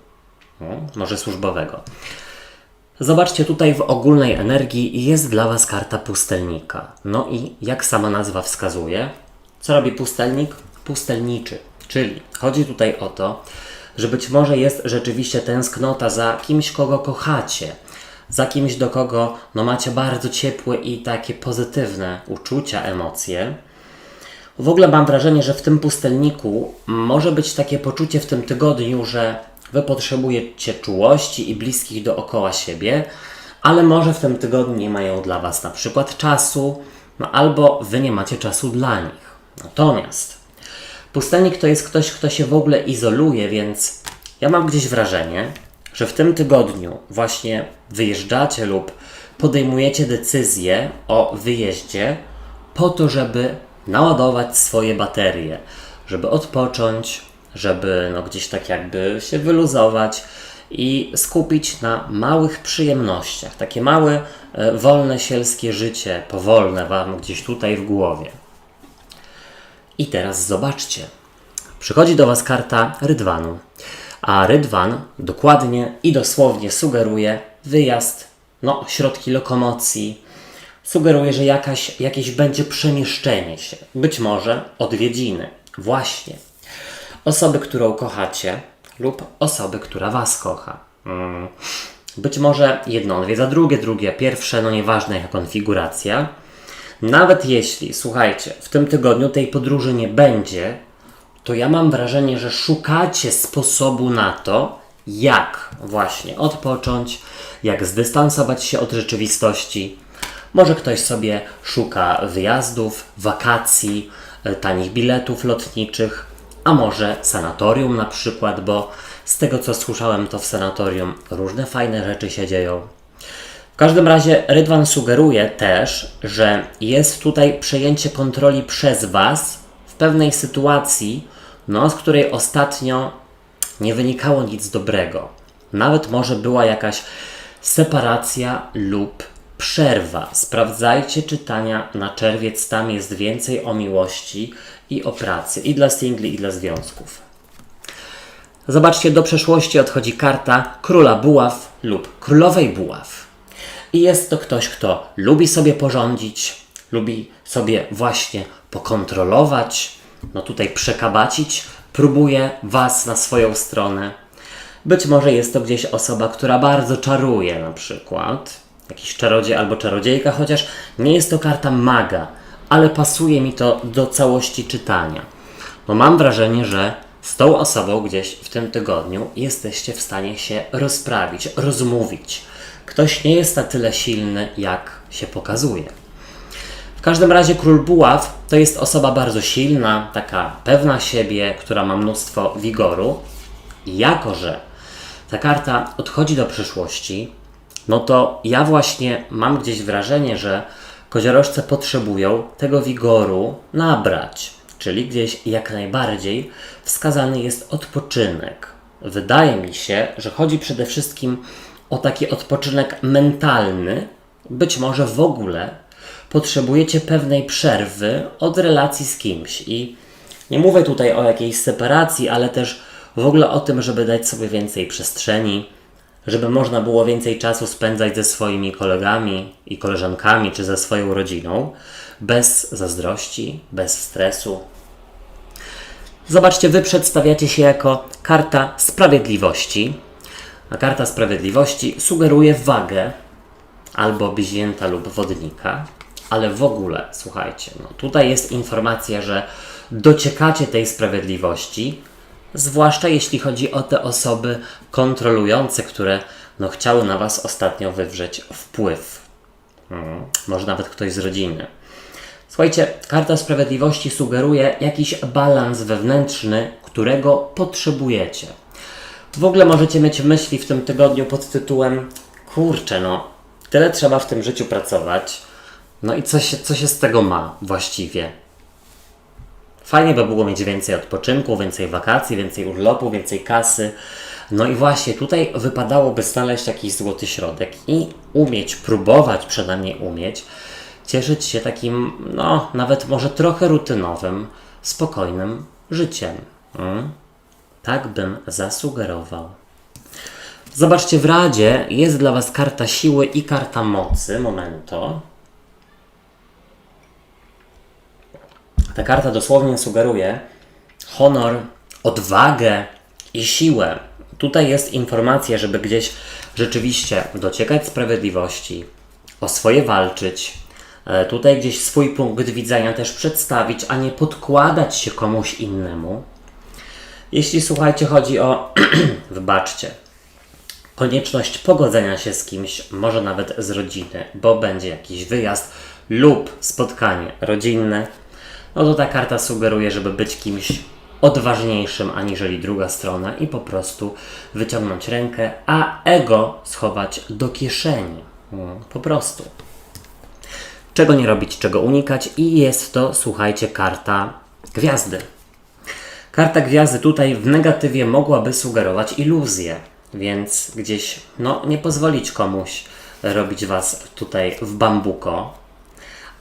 może służbowego. Zobaczcie, tutaj w ogólnej energii jest dla Was karta pustelnika. No i jak sama nazwa wskazuje, co robi pustelnik? Pustelniczy. Czyli chodzi tutaj o to, że być może jest rzeczywiście tęsknota za kimś, kogo kochacie, za kimś, do kogo macie bardzo ciepłe i takie pozytywne uczucia, emocje. W ogóle mam wrażenie, że w tym pustelniku może być takie poczucie w tym tygodniu, że Wy potrzebujecie czułości i bliskich dookoła siebie, ale może w tym tygodniu nie mają dla Was na przykład czasu, albo Wy nie macie czasu dla nich. Natomiast pustelnik to jest ktoś, kto się w ogóle izoluje, więc ja mam gdzieś wrażenie, że w tym tygodniu właśnie wyjeżdżacie lub podejmujecie decyzję o wyjeździe po to, żeby naładować swoje baterie, żeby odpocząć, żeby gdzieś tak jakby się wyluzować i skupić na małych przyjemnościach. Takie małe, wolne, sielskie życie, powolne Wam gdzieś tutaj w głowie. I teraz zobaczcie. Przychodzi do Was karta Rydwanu. A Rydwan dokładnie i dosłownie sugeruje wyjazd, środki lokomocji. Sugeruje, że jakieś będzie przemieszczenie się. Być może odwiedziny. Właśnie. Osoby, którą kochacie lub osoby, która Was kocha. Być może jedno odwiedza drugie pierwsze, nieważne jaka konfiguracja. Nawet jeśli, słuchajcie, w tym tygodniu tej podróży nie będzie, to ja mam wrażenie, że szukacie sposobu na to, jak właśnie odpocząć, jak zdystansować się od rzeczywistości. Może ktoś sobie szuka wyjazdów, wakacji, tanich biletów lotniczych, a może sanatorium na przykład, bo z tego co słyszałem, to w sanatorium różne fajne rzeczy się dzieją. W każdym razie Rydwan sugeruje też, że jest tutaj przejęcie kontroli przez Was w pewnej sytuacji, z której ostatnio nie wynikało nic dobrego. Nawet może była jakaś separacja lub przerwa. Sprawdzajcie czytania na czerwiec, tam jest więcej o miłości i o pracy, i dla singli, i dla związków. Zobaczcie, do przeszłości odchodzi karta Króla Buław lub Królowej Buław. I jest to ktoś, kto lubi sobie porządzić, lubi sobie właśnie pokontrolować, tutaj przekabacić, próbuje Was na swoją stronę. Być może jest to gdzieś osoba, która bardzo czaruje na przykład, jakiś czarodziej albo czarodziejka, chociaż nie jest to karta maga, ale pasuje mi to do całości czytania. Mam wrażenie, że z tą osobą gdzieś w tym tygodniu jesteście w stanie się rozprawić, rozmówić. Ktoś nie jest na tyle silny, jak się pokazuje. W każdym razie Król Buław to jest osoba bardzo silna, taka pewna siebie, która ma mnóstwo wigoru. I jako że ta karta odchodzi do przyszłości, to ja właśnie mam gdzieś wrażenie, że koziorożce potrzebują tego wigoru nabrać. Czyli gdzieś jak najbardziej wskazany jest odpoczynek. Wydaje mi się, że chodzi przede wszystkim o taki odpoczynek mentalny. Być może w ogóle potrzebujecie pewnej przerwy od relacji z kimś. I nie mówię tutaj o jakiejś separacji, ale też w ogóle o tym, żeby dać sobie więcej przestrzeni, żeby można było więcej czasu spędzać ze swoimi kolegami i koleżankami, czy ze swoją rodziną, bez zazdrości, bez stresu. Zobaczcie, Wy przedstawiacie się jako karta sprawiedliwości, a karta sprawiedliwości sugeruje wagę albo bliźnięta lub wodnika, ale w ogóle, słuchajcie, tutaj jest informacja, że dociekacie tej sprawiedliwości zwłaszcza jeśli chodzi o te osoby kontrolujące, które chciały na Was ostatnio wywrzeć wpływ. Może nawet ktoś z rodziny. Słuchajcie, karta sprawiedliwości sugeruje jakiś balans wewnętrzny, którego potrzebujecie. W ogóle możecie mieć myśli w tym tygodniu pod tytułem: kurczę, tyle trzeba w tym życiu pracować, i co się z tego ma właściwie? Fajnie by było mieć więcej odpoczynku, więcej wakacji, więcej urlopu, więcej kasy. I właśnie tutaj wypadałoby znaleźć jakiś złoty środek i próbować przynajmniej umieć, cieszyć się takim, nawet może trochę rutynowym, spokojnym życiem. Tak bym zasugerował. Zobaczcie, w Radzie jest dla Was karta siły i karta mocy. Momento. Ta karta dosłownie sugeruje honor, odwagę i siłę. Tutaj jest informacja, żeby gdzieś rzeczywiście dociekać sprawiedliwości, o swoje walczyć, tutaj gdzieś swój punkt widzenia też przedstawić, a nie podkładać się komuś innemu. Jeśli, słuchajcie, chodzi o, wybaczcie, konieczność pogodzenia się z kimś, może nawet z rodziny, bo będzie jakiś wyjazd lub spotkanie rodzinne, to ta karta sugeruje, żeby być kimś odważniejszym aniżeli druga strona i po prostu wyciągnąć rękę, a ego schować do kieszeni. Po prostu. Czego nie robić, czego unikać, i jest to, słuchajcie, karta gwiazdy. Karta gwiazdy tutaj w negatywie mogłaby sugerować iluzję, więc gdzieś nie pozwolić komuś robić Was tutaj w bambuko,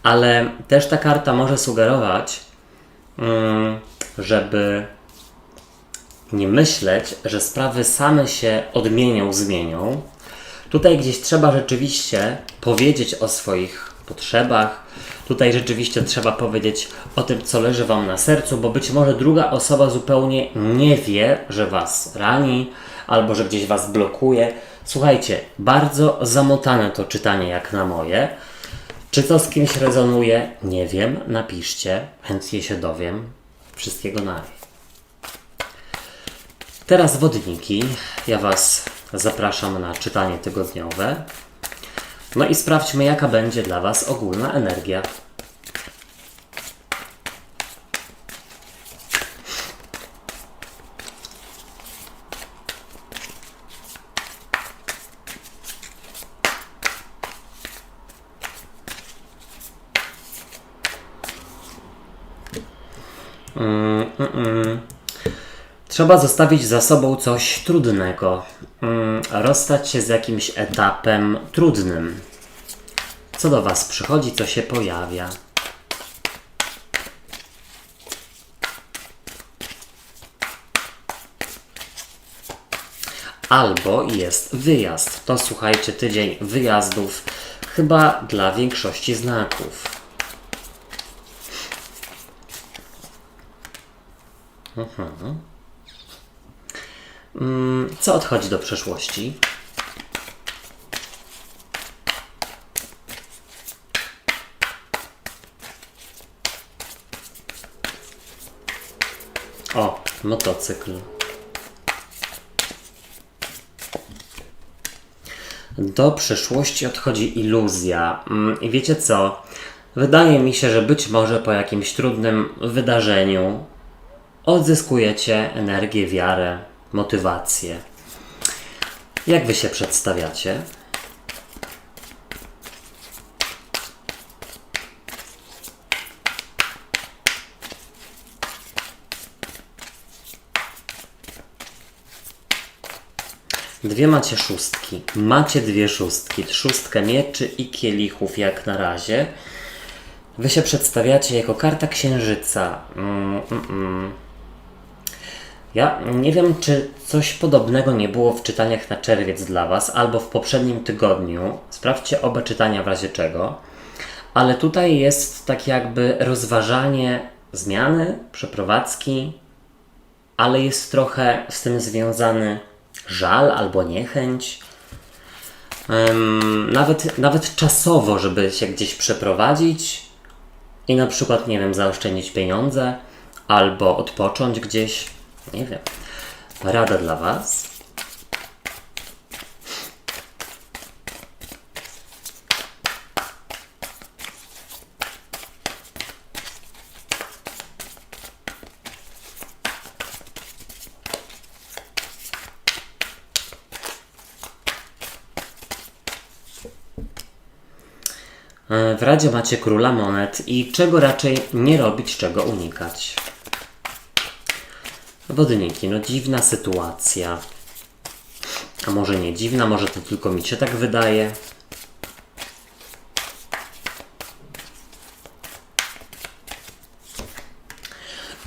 ale też ta karta może sugerować, żeby nie myśleć, że sprawy same się odmienią, zmienią. Tutaj gdzieś trzeba rzeczywiście powiedzieć o swoich potrzebach. Tutaj rzeczywiście trzeba powiedzieć o tym, co leży Wam na sercu, bo być może druga osoba zupełnie nie wie, że Was rani, albo że gdzieś Was blokuje. Słuchajcie, bardzo zamotane to czytanie jak na moje. Czy to z kimś rezonuje? Nie wiem. Napiszcie. Chętnie się dowiem. Wszystkiego najlepiej. Teraz wodniki. Ja Was zapraszam na czytanie tygodniowe. I sprawdźmy, jaka będzie dla Was ogólna energia. Trzeba zostawić za sobą coś trudnego. Rozstać się z jakimś etapem trudnym. Co do Was przychodzi, co się pojawia. Albo jest wyjazd. To, słuchajcie, tydzień wyjazdów chyba dla większości znaków. Co odchodzi do przeszłości? O, motocykl. Do przeszłości odchodzi iluzja. I wiecie co? Wydaje mi się, że być może po jakimś trudnym wydarzeniu odzyskujecie energię, wiarę, motywację. Jak Wy się przedstawiacie? Macie szóstki. Macie 2 szóstki. 6 mieczy i kielichów jak na razie. Wy się przedstawiacie jako karta księżyca. Ja nie wiem, czy coś podobnego nie było w czytaniach na czerwiec dla Was, albo w poprzednim tygodniu. Sprawdźcie oba czytania w razie czego. Ale tutaj jest tak jakby rozważanie zmiany, przeprowadzki, ale jest trochę z tym związany żal albo niechęć. Nawet czasowo, żeby się gdzieś przeprowadzić i na przykład, nie wiem, zaoszczędzić pieniądze albo odpocząć gdzieś. Nie wiem. Rada dla Was. W radzie macie króla monet i czego raczej nie robić, czego unikać. Wodniki, no dziwna sytuacja. A może nie dziwna, może to tylko mi się tak wydaje.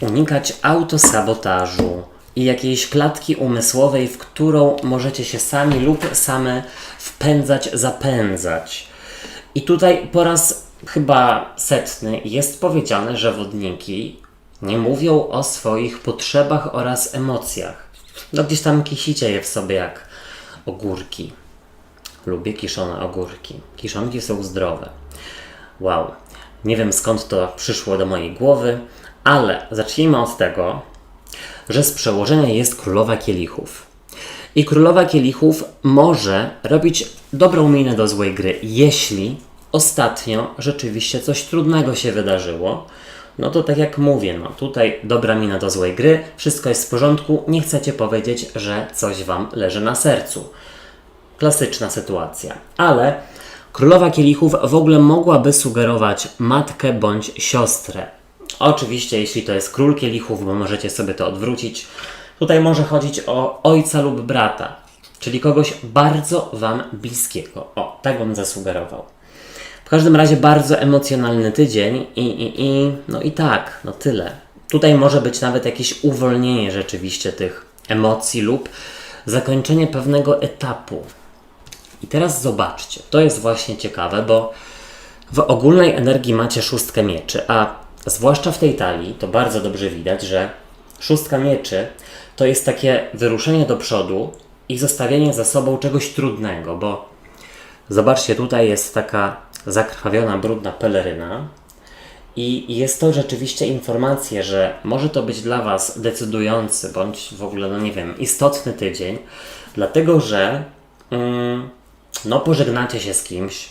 Unikać autosabotażu i jakiejś klatki umysłowej, w którą możecie się sami lub same wpędzać, zapędzać. I tutaj po raz chyba setny jest powiedziane, że wodniki nie mówią o swoich potrzebach oraz emocjach. No gdzieś tam kisicie je w sobie jak ogórki. Lubię kiszone ogórki. Kiszonki są zdrowe. Wow. Nie wiem skąd to przyszło do mojej głowy, ale zacznijmy od tego, że z przełożenia jest królowa kielichów. I królowa kielichów może robić dobrą minę do złej gry, jeśli ostatnio rzeczywiście coś trudnego się wydarzyło. No to tak jak mówię, no tutaj dobra mina do złej gry, wszystko jest w porządku, nie chcecie powiedzieć, że coś Wam leży na sercu. Klasyczna sytuacja. Ale królowa kielichów w ogóle mogłaby sugerować matkę bądź siostrę. Oczywiście, jeśli to jest król kielichów, bo możecie sobie to odwrócić, tutaj może chodzić o ojca lub brata, czyli kogoś bardzo Wam bliskiego. O, tak bym zasugerował. W każdym razie bardzo emocjonalny tydzień no i tak, no tyle. Tutaj może być nawet jakieś uwolnienie rzeczywiście tych emocji lub zakończenie pewnego etapu. I teraz zobaczcie, to jest właśnie ciekawe, bo w ogólnej energii macie szóstkę mieczy, a zwłaszcza w tej talii to bardzo dobrze widać, że szóstka mieczy to jest takie wyruszenie do przodu i zostawienie za sobą czegoś trudnego, bo zobaczcie, tutaj jest taka zakrwawiona, brudna peleryna i jest to rzeczywiście informacja, że może to być dla Was decydujący, bądź w ogóle, no nie wiem, istotny tydzień, dlatego że no pożegnacie się z kimś,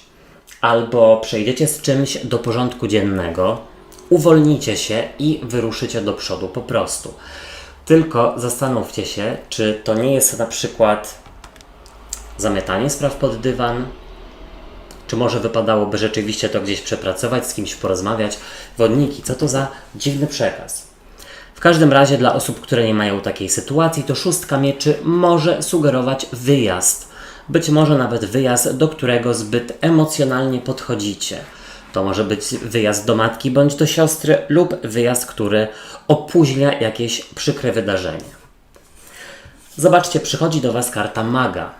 albo przejdziecie z czymś do porządku dziennego, uwolnicie się i wyruszycie do przodu po prostu. Tylko zastanówcie się, czy to nie jest na przykład zamiatanie spraw pod dywan, czy może wypadałoby rzeczywiście to gdzieś przepracować, z kimś porozmawiać. Wodniki, co to za dziwny przekaz. W każdym razie dla osób, które nie mają takiej sytuacji, to szóstka mieczy może sugerować wyjazd. Być może nawet wyjazd, do którego zbyt emocjonalnie podchodzicie. To może być wyjazd do matki bądź do siostry lub wyjazd, który opóźnia jakieś przykre wydarzenie. Zobaczcie, przychodzi do Was karta maga.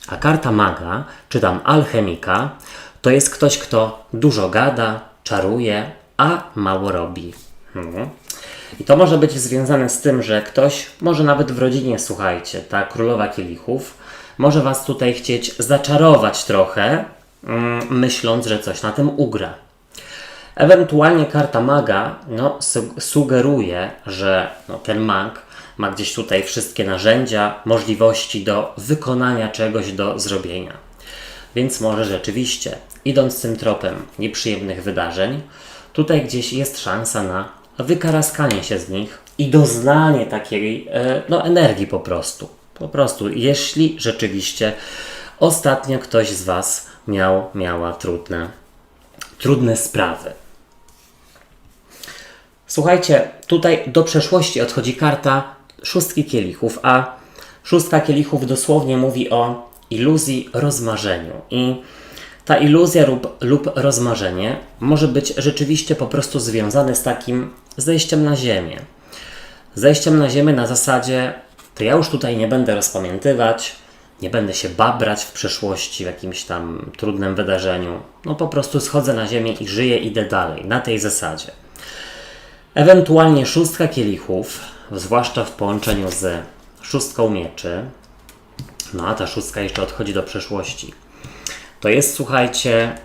A karta maga, czy tam alchemika, to jest ktoś, kto dużo gada, czaruje, a mało robi. I to może być związane z tym, że ktoś, może nawet w rodzinie, słuchajcie, ta królowa kielichów, może Was tutaj chcieć zaczarować trochę, myśląc, że coś na tym ugra. Ewentualnie karta maga sugeruje, że ten mag ma gdzieś tutaj wszystkie narzędzia, możliwości do wykonania czegoś, do zrobienia. Więc może rzeczywiście, idąc tym tropem nieprzyjemnych wydarzeń, tutaj gdzieś jest szansa na wykaraskanie się z nich i doznanie takiej energii po prostu. Po prostu, jeśli rzeczywiście ostatnio ktoś z Was miała trudne sprawy. Słuchajcie, tutaj do przeszłości odchodzi karta szóstki kielichów, a szóstka kielichów dosłownie mówi o iluzji, rozmarzeniu. I ta iluzja lub rozmarzenie może być rzeczywiście po prostu związane z takim zejściem na ziemię. Zejściem na ziemię na zasadzie, to ja już tutaj nie będę rozpamiętywać, nie będę się babrać w przeszłości, w jakimś tam trudnym wydarzeniu. No po prostu schodzę na ziemię i żyję, idę dalej, na tej zasadzie. Ewentualnie szóstka kielichów, zwłaszcza w połączeniu z szóstką mieczy, no a ta szóstka jeszcze odchodzi do przeszłości. To jest, słuchajcie,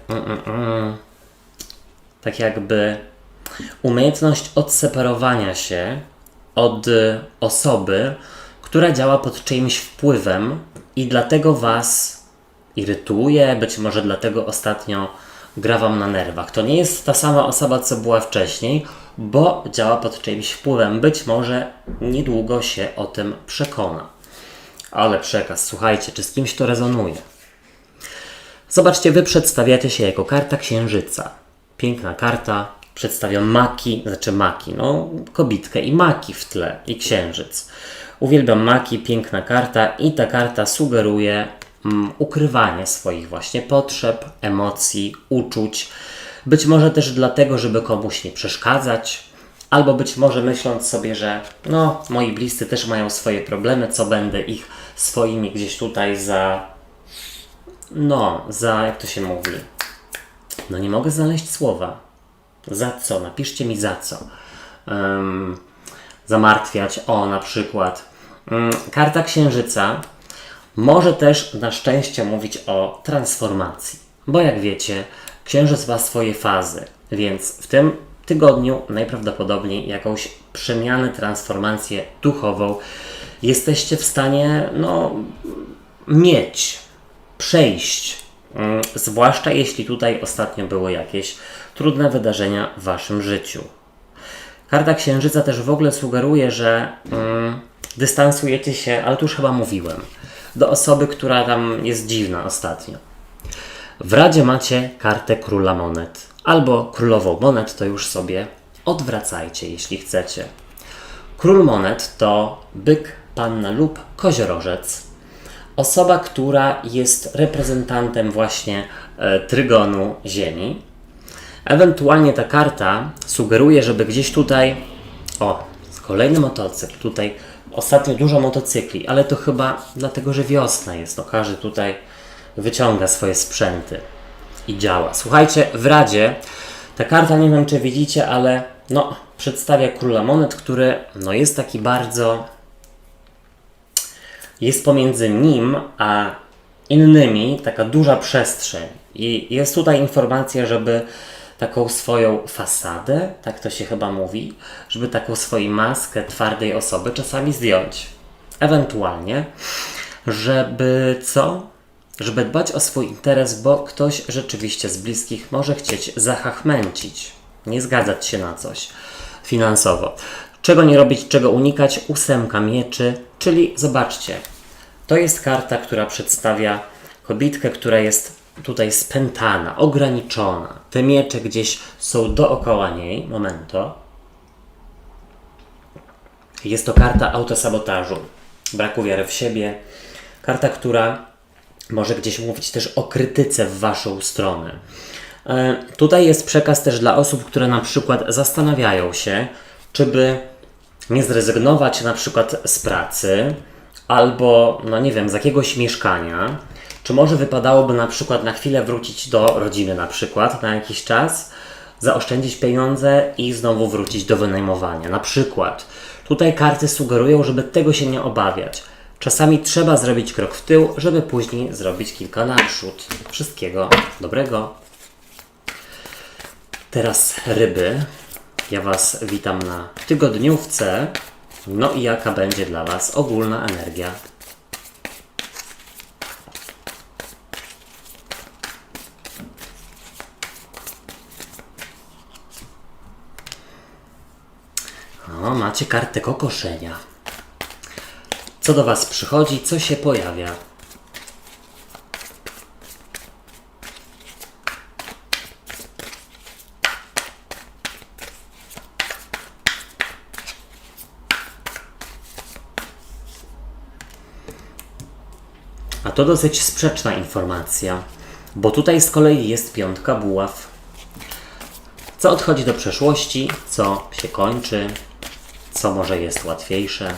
tak jakby umiejętność odseparowania się od osoby, która działa pod czyimś wpływem i dlatego was irytuje, być może dlatego ostatnio gra wam na nerwach. To nie jest ta sama osoba, co była wcześniej, bo działa pod czyimś wpływem. Być może niedługo się o tym przekona. Ale przekaz, słuchajcie, czy z kimś to rezonuje? Zobaczcie, wy przedstawiacie się jako karta księżyca. Piękna karta, przedstawia maki, kobitkę i maki w tle, i księżyc. Uwielbiam maki, piękna karta i ta karta sugeruje ukrywanie swoich właśnie potrzeb, emocji, uczuć. Być może też dlatego, żeby komuś nie przeszkadzać, albo być może myśląc sobie, że moi bliscy też mają swoje problemy, co będę ich swoimi gdzieś tutaj jak to się mówi? Nie mogę znaleźć słowa. Za co? Napiszcie mi za co. Zamartwiać, na przykład. Karta księżyca może też na szczęście mówić o transformacji. Bo jak wiecie, księżyc ma swoje fazy, więc w tym tygodniu najprawdopodobniej jakąś przemianę, transformację duchową jesteście w stanie mieć, przejść. Zwłaszcza jeśli tutaj ostatnio były jakieś trudne wydarzenia w waszym życiu. Karta księżyca też w ogóle sugeruje, że dystansujecie się, ale tu już chyba mówiłem, do osoby, która tam jest dziwna ostatnio. W radzie macie kartę króla monet albo królową monet, to już sobie odwracajcie, jeśli chcecie. Król monet to byk, panna lub koziorożec. Osoba, która jest reprezentantem właśnie trygonu Ziemi. Ewentualnie ta karta sugeruje, żeby gdzieś tutaj... kolejny motocykl. Tutaj ostatnio dużo motocykli, ale to chyba dlatego, że wiosna jest. Każdy tutaj wyciąga swoje sprzęty i działa. Słuchajcie, w Radzie ta karta, nie wiem czy widzicie, ale przedstawia króla monet, który jest taki bardzo... Jest pomiędzy nim a innymi taka duża przestrzeń. I jest tutaj informacja, żeby taką swoją fasadę, tak to się chyba mówi, żeby taką swoją maskę twardej osoby czasami zdjąć. Ewentualnie, żeby co? Żeby dbać o swój interes, bo ktoś rzeczywiście z bliskich może chcieć zachachmęcić, nie zgadzać się na coś finansowo. Czego nie robić, czego unikać? 8 mieczy, czyli zobaczcie, to jest karta, która przedstawia kobitkę, która jest tutaj spętana, ograniczona. Te miecze gdzieś są dookoła niej. Momento. Jest to karta autosabotażu, braku wiary w siebie. Karta, która może gdzieś mówić też o krytyce w waszą stronę. Tutaj jest przekaz też dla osób, które na przykład zastanawiają się, czy by nie zrezygnować na przykład z pracy, albo, z jakiegoś mieszkania, czy może wypadałoby na przykład na chwilę wrócić do rodziny na przykład, na jakiś czas, zaoszczędzić pieniądze i znowu wrócić do wynajmowania. Na przykład. Tutaj karty sugerują, żeby tego się nie obawiać. Czasami trzeba zrobić krok w tył, żeby później zrobić kilka naprzód. Wszystkiego dobrego. Teraz ryby. Ja was witam na tygodniówce. I jaka będzie dla was ogólna energia? Macie kartę kokoszenia. Co do was przychodzi, co się pojawia? A to dosyć sprzeczna informacja, bo tutaj z kolei jest 5 buław. Co odchodzi do przeszłości, co się kończy, co może jest łatwiejsze.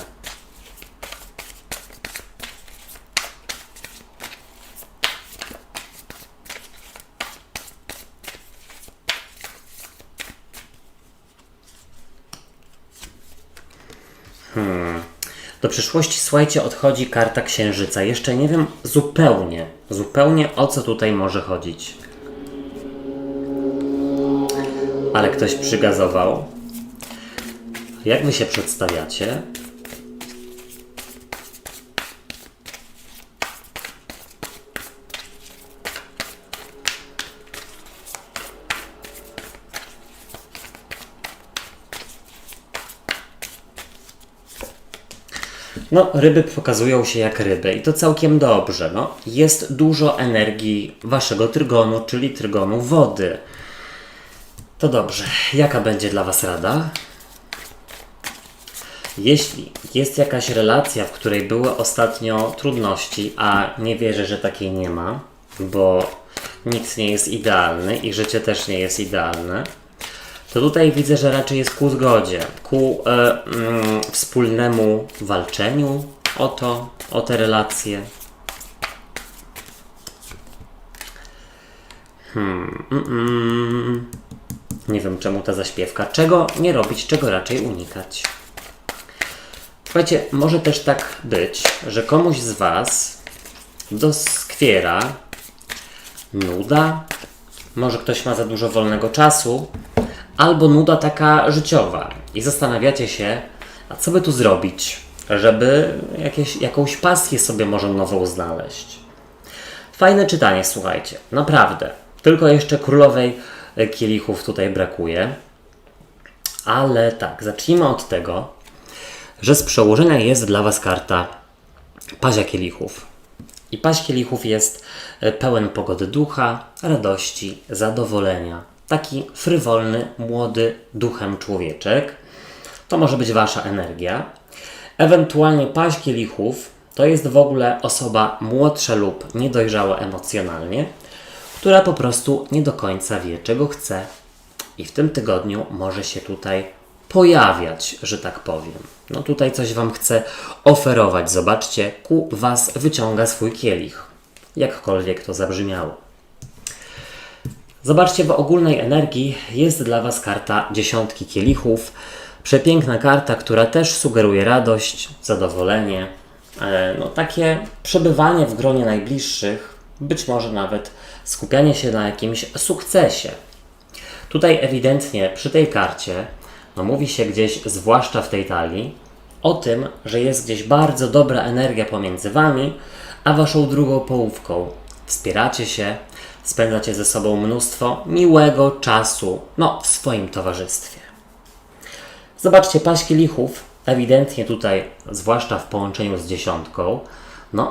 Do przyszłości, słuchajcie, odchodzi karta księżyca. Jeszcze nie wiem zupełnie o co tutaj może chodzić. Ale ktoś przygazował. Jak wy się przedstawiacie? No, ryby pokazują się jak ryby i to całkiem dobrze. No, jest dużo energii waszego trygonu, czyli trygonu wody. To dobrze. Jaka będzie dla was rada? Jeśli jest jakaś relacja, w której były ostatnio trudności, a nie wierzę, że takiej nie ma, bo nikt nie jest idealny i życie też nie jest idealne, to tutaj widzę, że raczej jest ku zgodzie, ku wspólnemu walczeniu o te relacje. Nie wiem, czemu ta zaśpiewka. Czego nie robić, czego raczej unikać. Słuchajcie, może też tak być, że komuś z was doskwiera nuda, może ktoś ma za dużo wolnego czasu, albo nuda taka życiowa i zastanawiacie się, a co by tu zrobić, żeby jakąś pasję sobie może nową znaleźć. Fajne czytanie, słuchajcie, naprawdę. Tylko jeszcze królowej kielichów tutaj brakuje. Ale tak, zacznijmy od tego, że z przełożenia jest dla was karta Pazia kielichów. I Paź kielichów jest pełen pogody ducha, radości, zadowolenia. Taki frywolny, młody duchem człowieczek. To może być wasza energia. Ewentualnie Paź kielichów to jest w ogóle osoba młodsza lub niedojrzała emocjonalnie, która po prostu nie do końca wie, czego chce. I w tym tygodniu może się tutaj pojawiać, że tak powiem. No tutaj coś wam chce oferować. Zobaczcie, ku was wyciąga swój kielich. Jakkolwiek to zabrzmiało. Zobaczcie, w ogólnej energii jest dla was karta dziesiątki kielichów. Przepiękna karta, która też sugeruje radość, zadowolenie. No takie przebywanie w gronie najbliższych, być może nawet skupianie się na jakimś sukcesie. Tutaj ewidentnie przy tej karcie mówi się gdzieś, zwłaszcza w tej talii, o tym, że jest gdzieś bardzo dobra energia pomiędzy wami, a waszą drugą połówką. Wspieracie się, spędzacie ze sobą mnóstwo miłego czasu, w swoim towarzystwie. Zobaczcie, Paź kielichów ewidentnie tutaj, zwłaszcza w połączeniu z dziesiątką,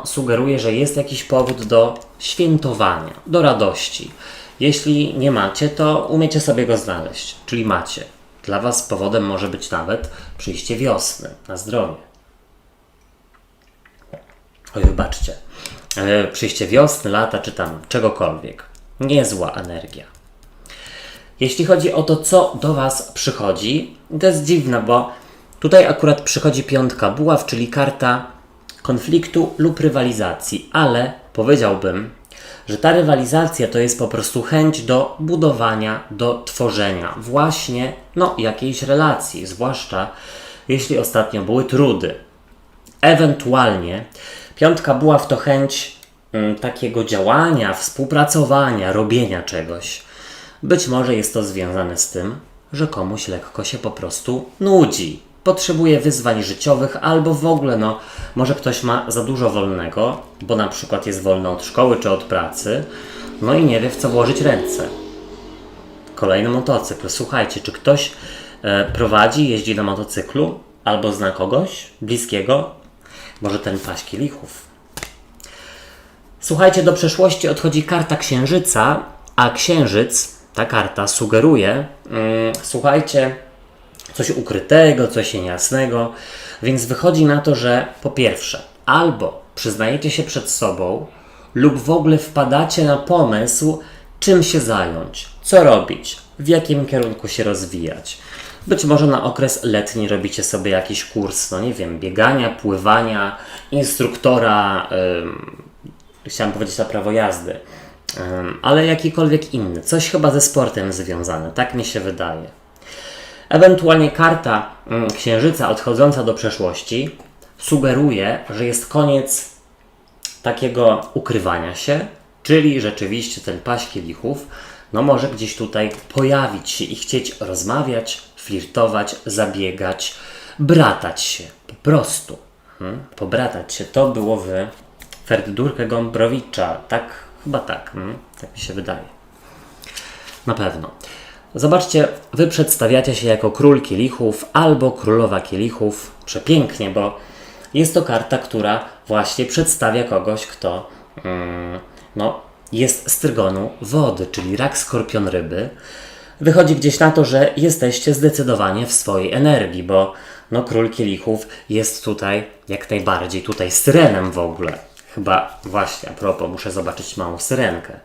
sugeruje, że jest jakiś powód do świętowania, do radości. Jeśli nie macie, to umiecie sobie go znaleźć, czyli macie. Dla was powodem może być nawet przyjście wiosny, na zdrowie. Oj, wybaczcie. Przyjście wiosny, lata, czy tam czegokolwiek. Niezła energia. Jeśli chodzi o to, co do was przychodzi, to jest dziwne, bo tutaj akurat przychodzi piątka buław, czyli karta konfliktu lub rywalizacji, ale powiedziałbym, że ta rywalizacja to jest po prostu chęć do budowania, do tworzenia właśnie jakiejś relacji, zwłaszcza jeśli ostatnio były trudy. Ewentualnie piątka buław to chęć takiego działania, współpracowania, robienia czegoś. Być może jest to związane z tym, że komuś lekko się po prostu nudzi. Potrzebuje wyzwań życiowych albo w ogóle, może ktoś ma za dużo wolnego, bo na przykład jest wolny od szkoły czy od pracy, i nie wie, w co włożyć ręce. Kolejny motocykl. Słuchajcie, czy ktoś prowadzi, jeździ na motocyklu albo zna kogoś bliskiego? Może ten Paź kielichów. Słuchajcie, do przeszłości odchodzi karta księżyca, a księżyc, ta karta sugeruje, słuchajcie, coś ukrytego, coś niejasnego, więc wychodzi na to, że po pierwsze, albo przyznajecie się przed sobą, lub w ogóle wpadacie na pomysł, czym się zająć, co robić, w jakim kierunku się rozwijać. Być może na okres letni robicie sobie jakiś kurs, biegania, pływania, instruktora, chciałem powiedzieć na prawo jazdy, ale jakikolwiek inny, coś chyba ze sportem związane, tak mi się wydaje. Ewentualnie karta księżyca odchodząca do przeszłości sugeruje, że jest koniec takiego ukrywania się, czyli rzeczywiście ten Paź kielichów może gdzieś tutaj pojawić się i chcieć rozmawiać, flirtować, zabiegać, bratać się, po prostu. Pobratać się, to było w Ferdurkę Gombrowicza, tak? Chyba tak, tak mi się wydaje. Na pewno. Zobaczcie, wy przedstawiacie się jako król kielichów albo królowa kielichów. Przepięknie, bo jest to karta, która właśnie przedstawia kogoś, kto jest z trygonu wody, czyli rak, skorpion, ryby. Wychodzi gdzieś na to, że jesteście zdecydowanie w swojej energii, bo król kielichów jest tutaj jak najbardziej syrenem w ogóle. Chyba właśnie, a propos, muszę zobaczyć małą syrenkę.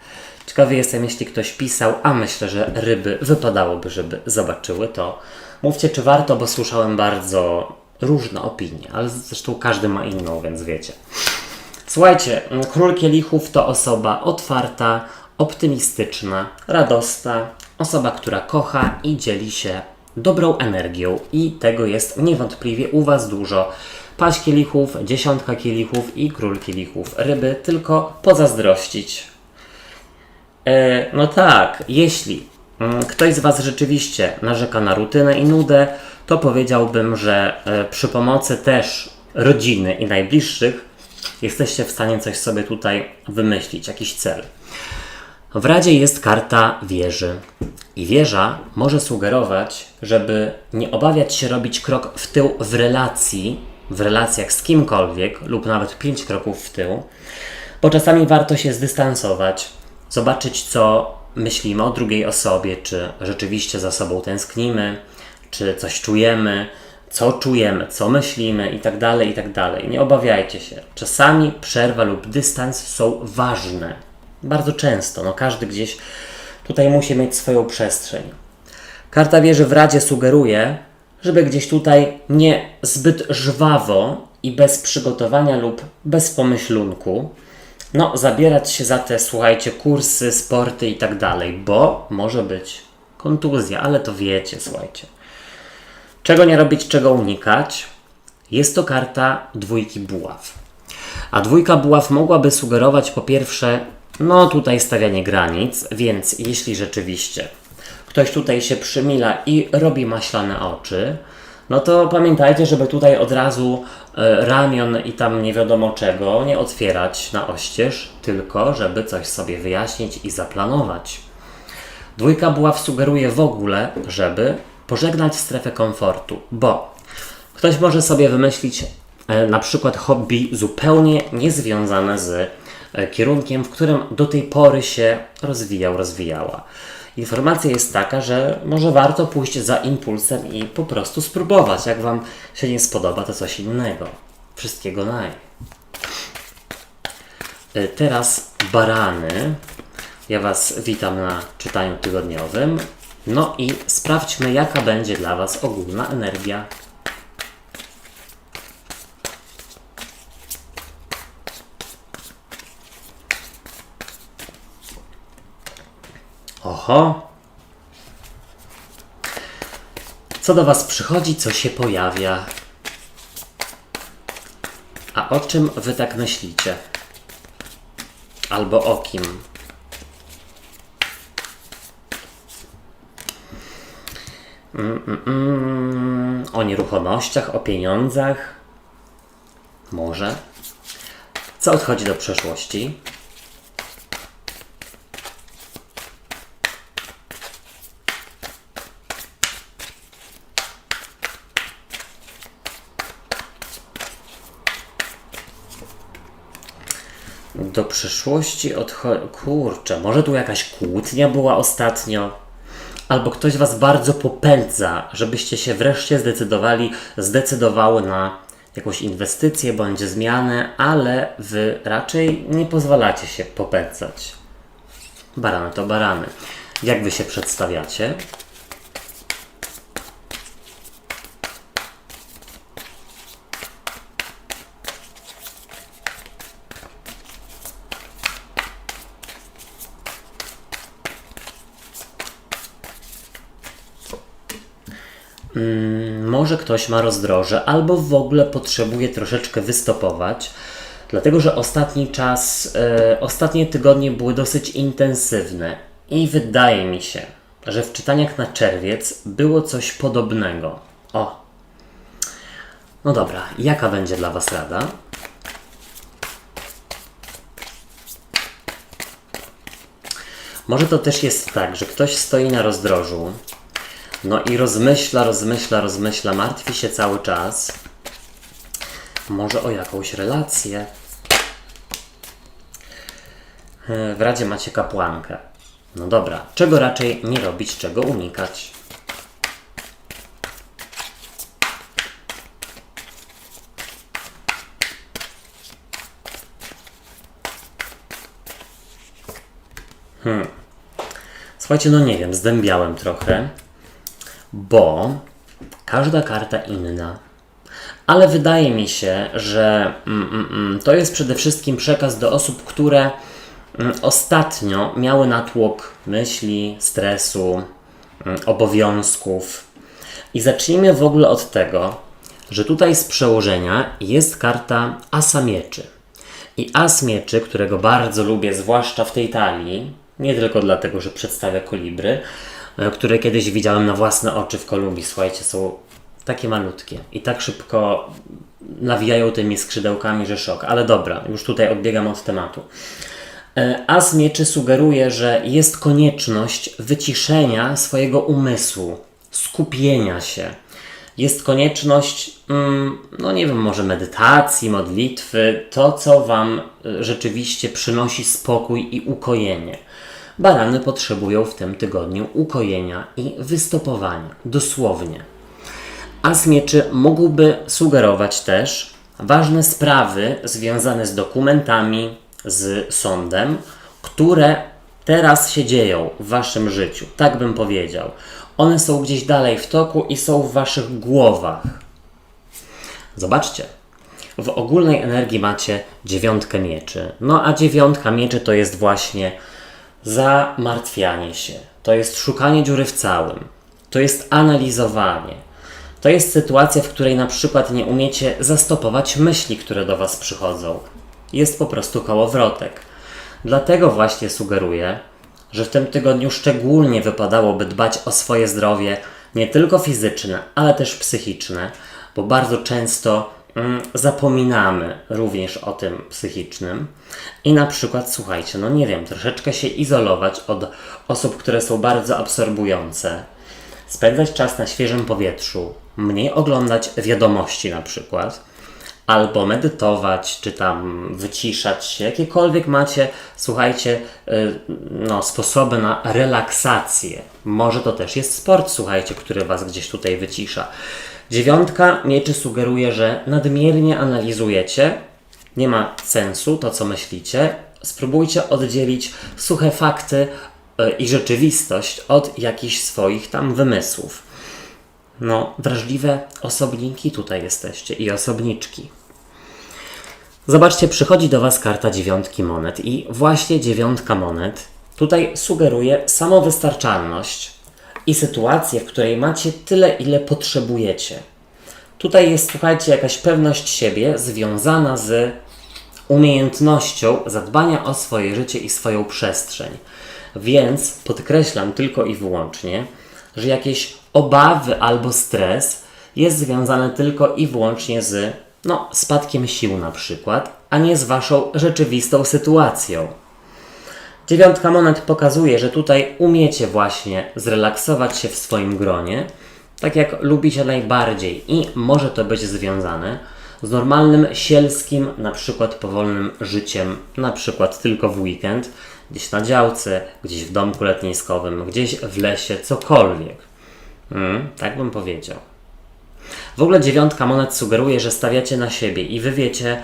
Ciekawy jestem, jeśli ktoś pisał, a myślę, że ryby wypadałoby, żeby zobaczyły to. Mówcie, czy warto, bo słyszałem bardzo różne opinie, ale zresztą każdy ma inną, więc wiecie. Słuchajcie, król kielichów to osoba otwarta, optymistyczna, radosna, osoba, która kocha i dzieli się dobrą energią i tego jest niewątpliwie u Was dużo. Paź kielichów, dziesiątka kielichów i król kielichów ryby, tylko pozazdrościć. No tak, jeśli ktoś z Was rzeczywiście narzeka na rutynę i nudę, to powiedziałbym, że przy pomocy też rodziny i najbliższych jesteście w stanie coś sobie tutaj wymyślić, jakiś cel. W Radzie jest karta wieży i wieża może sugerować, żeby nie obawiać się robić krok w tył w relacjach z kimkolwiek lub nawet 5 kroków w tył, bo czasami warto się zdystansować, zobaczyć, co myślimy o drugiej osobie, czy rzeczywiście za sobą tęsknimy, czy coś czujemy, co myślimy i tak dalej, i tak dalej. Nie obawiajcie się. Czasami przerwa lub dystans są ważne. Bardzo często. Każdy gdzieś tutaj musi mieć swoją przestrzeń. Karta wieży w Radzie sugeruje, żeby gdzieś tutaj nie zbyt żwawo i bez przygotowania lub bez pomyślunku zabierać się za te, słuchajcie, kursy, sporty i tak dalej, bo może być kontuzja, ale to wiecie, słuchajcie. Czego nie robić, czego unikać? Jest to karta dwójki buław. A dwójka buław mogłaby sugerować po pierwsze, tutaj stawianie granic, więc jeśli rzeczywiście ktoś tutaj się przymila i robi maślane oczy, to pamiętajcie, żeby tutaj od razu ramion i tam nie wiadomo czego nie otwierać na oścież, tylko żeby coś sobie wyjaśnić i zaplanować. Dwójka buław sugeruje w ogóle, żeby pożegnać strefę komfortu, bo ktoś może sobie wymyślić na przykład hobby zupełnie niezwiązane z kierunkiem, w którym do tej pory się rozwijała. Informacja jest taka, że może warto pójść za impulsem i po prostu spróbować. Jak Wam się nie spodoba, to coś innego. Wszystkiego naj. Teraz barany. Ja Was witam na czytaniu tygodniowym. I sprawdźmy, jaka będzie dla Was ogólna energia. Oho! Co do Was przychodzi, co się pojawia? A o czym Wy tak myślicie? Albo o kim? O nieruchomościach, o pieniądzach? Może? Co odchodzi do przeszłości? Do przyszłości kurczę, może tu jakaś kłótnia była ostatnio? Albo ktoś Was bardzo popędza, żebyście się wreszcie zdecydowały na jakąś inwestycję bądź zmianę, ale Wy raczej nie pozwalacie się popędzać. Barany to barany. Jak Wy się przedstawiacie? Może ktoś ma rozdroże albo w ogóle potrzebuje troszeczkę wystopować, dlatego że ostatnie tygodnie były dosyć intensywne i wydaje mi się, że w czytaniach na czerwiec było coś podobnego. No dobra, jaka będzie dla Was rada? Może to też jest tak, że ktoś stoi na rozdrożu, i rozmyśla, martwi się cały czas Może o jakąś relację. W Radzie macie kapłankę. No dobra, czego raczej nie robić, czego unikać? Słuchajcie, no nie wiem, zdębiałem trochę, bo każda karta inna. Ale wydaje mi się, że to jest przede wszystkim przekaz do osób, które ostatnio miały natłok myśli, stresu, obowiązków. I zacznijmy w ogóle od tego, że tutaj z przełożenia jest karta Asa Mieczy. I As Mieczy, którego bardzo lubię, zwłaszcza w tej talii, nie tylko dlatego, że przedstawia kolibry, które kiedyś widziałem na własne oczy w Kolumbii. Słuchajcie, są takie malutkie i tak szybko nawijają tymi skrzydełkami, że szok. Ale dobra, już tutaj odbiegam od tematu. As Mieczy sugeruje, że jest konieczność wyciszenia swojego umysłu, skupienia się. Jest konieczność, no nie wiem, może medytacji, modlitwy, to co Wam rzeczywiście przynosi spokój i ukojenie. Barany potrzebują w tym tygodniu ukojenia i wystopowania, dosłownie. As Mieczy mógłby sugerować też ważne sprawy związane z dokumentami, z sądem, które teraz się dzieją w Waszym życiu, tak bym powiedział. One są gdzieś dalej w toku i są w Waszych głowach. Zobaczcie, w ogólnej energii macie 9 mieczy. No a 9 mieczy to jest właśnie zamartwianie się. To jest szukanie dziury w całym. To jest analizowanie. To jest sytuacja, w której na przykład nie umiecie zastopować myśli, które do Was przychodzą. Jest po prostu kołowrotek. Dlatego właśnie sugeruję, że w tym tygodniu szczególnie wypadałoby dbać o swoje zdrowie, nie tylko fizyczne, ale też psychiczne, bo bardzo często zapominamy również o tym psychicznym i na przykład, słuchajcie, no nie wiem, troszeczkę się izolować od osób, które są bardzo absorbujące, spędzać czas na świeżym powietrzu, mniej oglądać wiadomości na przykład, albo medytować, czy tam wyciszać się, jakiekolwiek macie, słuchajcie, sposoby na relaksację. Może to też jest sport, słuchajcie, który Was gdzieś tutaj wycisza. 9 mieczy sugeruje, że nadmiernie analizujecie, nie ma sensu to, co myślicie. Spróbujcie oddzielić suche fakty i rzeczywistość od jakichś swoich tam wymysłów. No, wrażliwe osobniki tutaj jesteście i osobniczki. Zobaczcie, przychodzi do Was karta 9 monet i właśnie 9 monet tutaj sugeruje samowystarczalność i sytuację, w której macie tyle, ile potrzebujecie. Tutaj jest, słuchajcie, jakaś pewność siebie związana z umiejętnością zadbania o swoje życie i swoją przestrzeń. Więc podkreślam tylko i wyłącznie, że jakieś obawy albo stres jest związany tylko i wyłącznie z spadkiem sił na przykład, a nie z Waszą rzeczywistą sytuacją. 9 monet pokazuje, że tutaj umiecie właśnie zrelaksować się w swoim gronie, tak jak lubicie najbardziej i może to być związane z normalnym, sielskim, na przykład powolnym życiem, na przykład tylko w weekend, gdzieś na działce, gdzieś w domku letniskowym, gdzieś w lesie, cokolwiek. Tak bym powiedział. W ogóle 9 monet sugeruje, że stawiacie na siebie i Wy wiecie,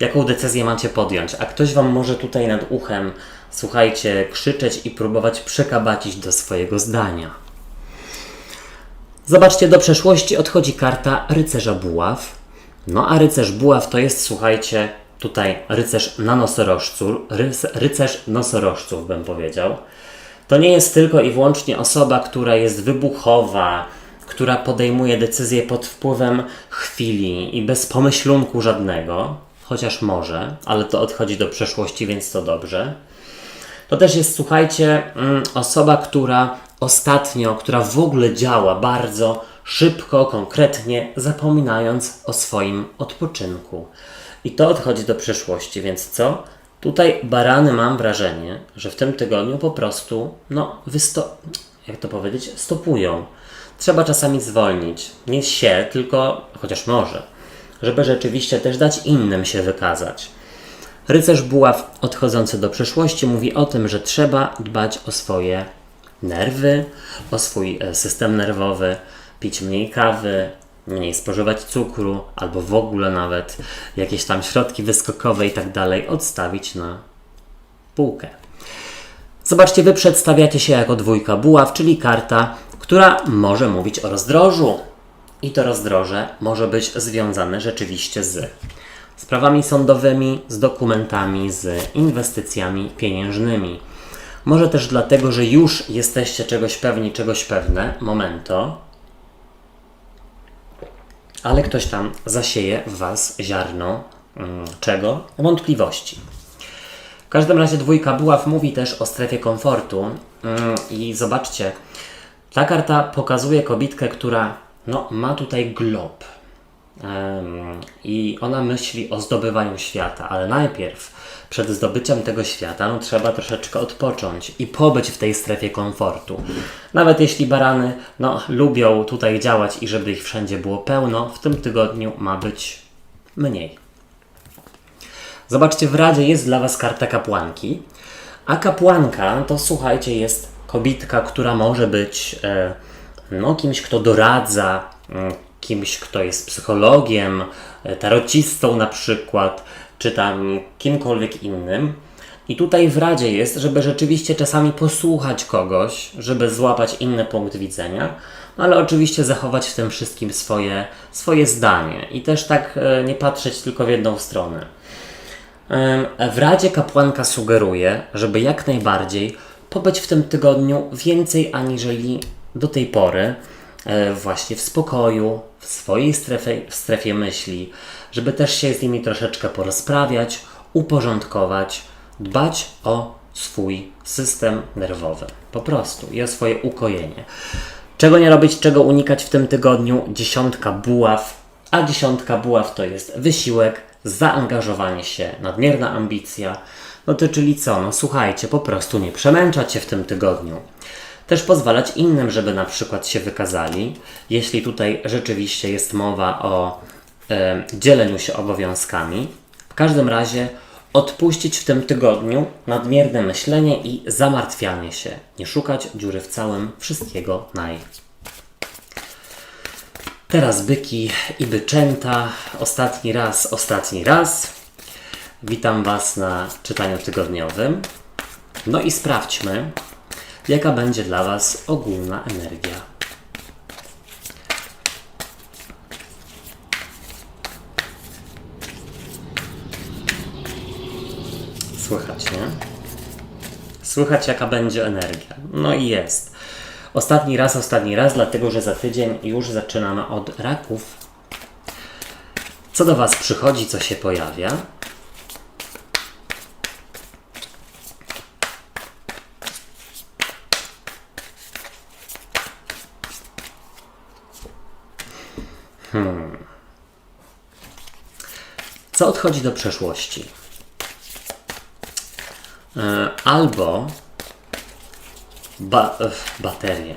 jaką decyzję macie podjąć, a ktoś Wam może tutaj nad uchem, słuchajcie, krzyczeć i próbować przekabacić do swojego zdania. Zobaczcie, do przeszłości odchodzi karta rycerza buław. No a rycerz buław to jest, słuchajcie, tutaj rycerz na nosorożcu, rycerz nosorożców bym powiedział. To nie jest tylko i wyłącznie osoba, która jest wybuchowa, która podejmuje decyzje pod wpływem chwili i bez pomyślunku żadnego, chociaż może, ale to odchodzi do przeszłości, więc to dobrze. To też jest, słuchajcie, osoba, która w ogóle działa bardzo szybko, konkretnie, zapominając o swoim odpoczynku. I to odchodzi do przeszłości, więc co? Tutaj barany, mam wrażenie, że w tym tygodniu po prostu, stopują. Trzeba czasami zwolnić. Nie się, tylko, chociaż może, żeby rzeczywiście też dać innym się wykazać. Rycerz buław odchodzący do przeszłości mówi o tym, że trzeba dbać o swoje nerwy, o swój system nerwowy, pić mniej kawy, mniej spożywać cukru, albo w ogóle nawet jakieś tam środki wyskokowe i tak dalej odstawić na półkę. Zobaczcie, wy przedstawiacie się jako dwójka buław, czyli karta, która może mówić o rozdrożu. I to rozdroże może być związane rzeczywiście z sprawami sądowymi, z dokumentami, z inwestycjami pieniężnymi. Może też dlatego, że już jesteście czegoś pewni, czegoś pewne, momento, ale ktoś tam zasieje w was ziarno czego? Wątpliwości. W każdym razie dwójka buław mówi też o strefie komfortu i zobaczcie, ta karta pokazuje kobietkę, która ma tutaj glob i ona myśli o zdobywaniu świata, ale najpierw przed zdobyciem tego świata trzeba troszeczkę odpocząć i pobyć w tej strefie komfortu. Nawet jeśli barany lubią tutaj działać i żeby ich wszędzie było pełno, w tym tygodniu ma być mniej. Zobaczcie, w Radzie jest dla was karta kapłanki, a kapłanka to słuchajcie, jest kobitka, która może być kimś, kto doradza, kimś, kto jest psychologiem, tarocistą na przykład, czy tam kimkolwiek innym. I tutaj w Radzie jest, żeby rzeczywiście czasami posłuchać kogoś, żeby złapać inny punkt widzenia, ale oczywiście zachować w tym wszystkim swoje zdanie i też tak nie patrzeć tylko w jedną stronę. W Radzie kapłanka sugeruje, żeby jak najbardziej pobyć w tym tygodniu więcej aniżeli do tej pory właśnie w spokoju, w swojej strefie myśli, żeby też się z nimi troszeczkę porozprawiać, uporządkować, dbać o swój system nerwowy. Po prostu i o swoje ukojenie. Czego nie robić, czego unikać w tym tygodniu? 10 buław, a 10 buław to jest wysiłek, zaangażowanie się, nadmierna ambicja. Czyli co? Słuchajcie, po prostu nie przemęczać się w tym tygodniu. Też pozwalać innym, żeby na przykład się wykazali, jeśli tutaj rzeczywiście jest mowa o dzieleniu się obowiązkami. W każdym razie odpuścić w tym tygodniu nadmierne myślenie i zamartwianie się. Nie szukać dziury w całym, wszystkiego naj. Teraz byki i byczęta. Ostatni raz. Witam was na czytaniu tygodniowym. I sprawdźmy, jaka będzie dla was ogólna energia. Słychać, nie? Słychać, jaka będzie energia. I jest. Ostatni raz, dlatego że za tydzień już zaczynamy od raków. Co do was przychodzi, co się pojawia? Co odchodzi do przeszłości? Albo baterię.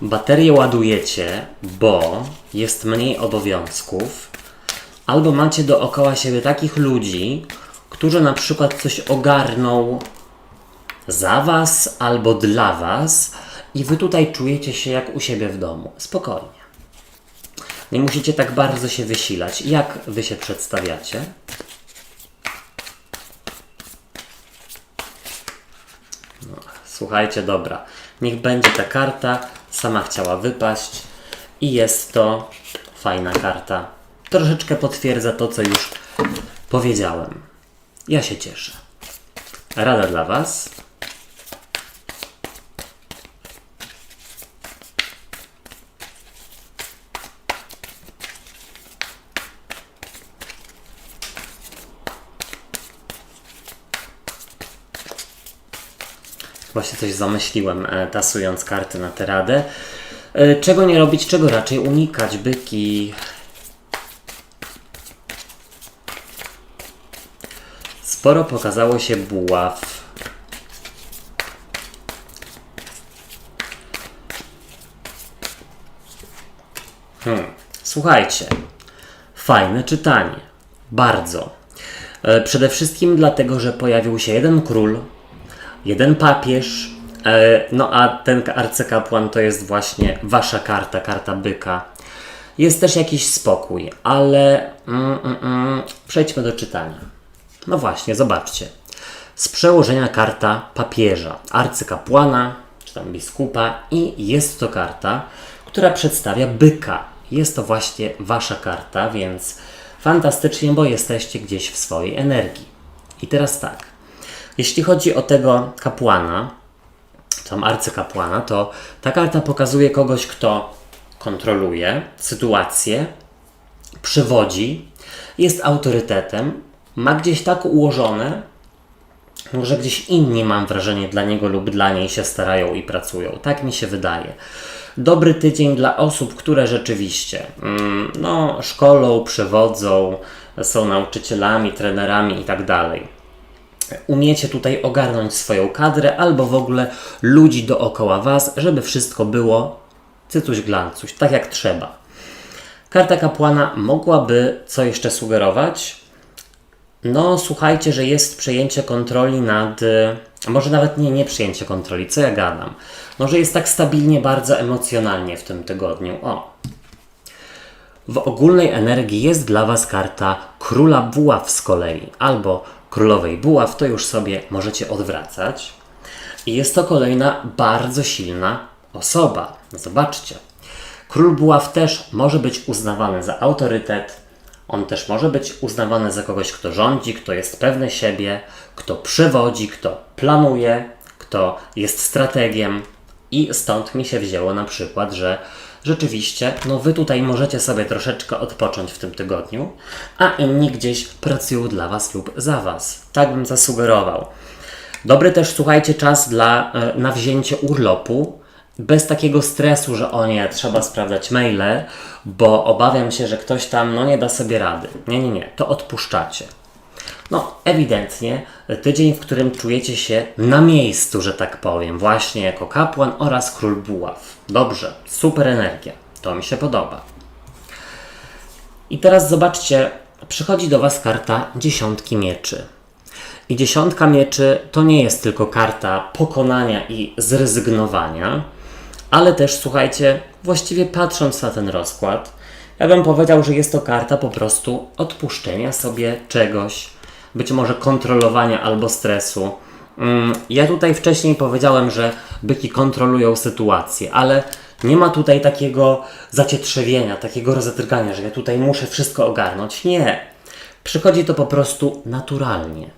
Baterię ładujecie, bo jest mniej obowiązków, albo macie dookoła siebie takich ludzi, którzy na przykład coś ogarną za was albo dla was i wy tutaj czujecie się jak u siebie w domu. Spokojnie. Nie musicie tak bardzo się wysilać. Jak wy się przedstawiacie? Słuchajcie, dobra. Niech będzie ta karta. Sama chciała wypaść. I jest to fajna karta. Troszeczkę potwierdza to, co już powiedziałem. Ja się cieszę. Rada dla was. Właśnie coś zamyśliłem, tasując karty na tę radę. Czego nie robić, czego raczej unikać, byki. Sporo pokazało się buław. Słuchajcie. Fajne czytanie. Bardzo. Przede wszystkim dlatego, że pojawił się jeden król, jeden papież, no a ten arcykapłan to jest właśnie wasza karta, karta byka. Jest też jakiś spokój, ale przejdźmy do czytania. No właśnie, zobaczcie. Z przełożenia karta papieża, arcykapłana, czy tam biskupa i jest to karta, która przedstawia byka. Jest to właśnie wasza karta, więc fantastycznie, bo jesteście gdzieś w swojej energii. I teraz tak, jeśli chodzi o tego kapłana, tam arcykapłana, to ta karta pokazuje kogoś, kto kontroluje sytuację, przewodzi, jest autorytetem, ma gdzieś tak ułożone, że gdzieś inni, mam wrażenie, dla niego lub dla niej się starają i pracują. Tak mi się wydaje. Dobry tydzień dla osób, które rzeczywiście szkolą, przewodzą, są nauczycielami, trenerami i tak dalej. Umiecie tutaj ogarnąć swoją kadrę albo w ogóle ludzi dookoła was, żeby wszystko było cycuś glancuś, tak jak trzeba. Karta kapłana mogłaby co jeszcze sugerować? No słuchajcie, że jest przejęcie kontroli nad... Może nawet nie przejęcie kontroli, co ja gadam. Może jest tak stabilnie, bardzo emocjonalnie w tym tygodniu. W ogólnej energii jest dla was karta króla buław z kolei, albo królowej buław, to już sobie możecie odwracać. I jest to kolejna bardzo silna osoba. Zobaczcie. Król buław też może być uznawany za autorytet. On też może być uznawany za kogoś, kto rządzi, kto jest pewny siebie, kto przewodzi, kto planuje, kto jest strategiem. I stąd mi się wzięło na przykład, że rzeczywiście, wy tutaj możecie sobie troszeczkę odpocząć w tym tygodniu, a inni gdzieś pracują dla was lub za was. Tak bym zasugerował. Dobry też, słuchajcie, czas na wzięcie urlopu, bez takiego stresu, że trzeba sprawdzać maile, bo obawiam się, że ktoś tam nie da sobie rady. Nie, to odpuszczacie. Ewidentnie tydzień, w którym czujecie się na miejscu, że tak powiem, właśnie jako kapłan oraz król buław. Dobrze, super energia, to mi się podoba. I teraz zobaczcie, przychodzi do was karta dziesiątki mieczy. I dziesiątka mieczy to nie jest tylko karta pokonania i zrezygnowania, ale też, słuchajcie, właściwie patrząc na ten rozkład, ja bym powiedział, że jest to karta po prostu odpuszczenia sobie czegoś, być może kontrolowania albo stresu. Ja tutaj wcześniej powiedziałem, że byki kontrolują sytuację, ale nie ma tutaj takiego zacietrzewienia, takiego rozedrgania, że ja tutaj muszę wszystko ogarnąć. Nie. Przychodzi to po prostu naturalnie.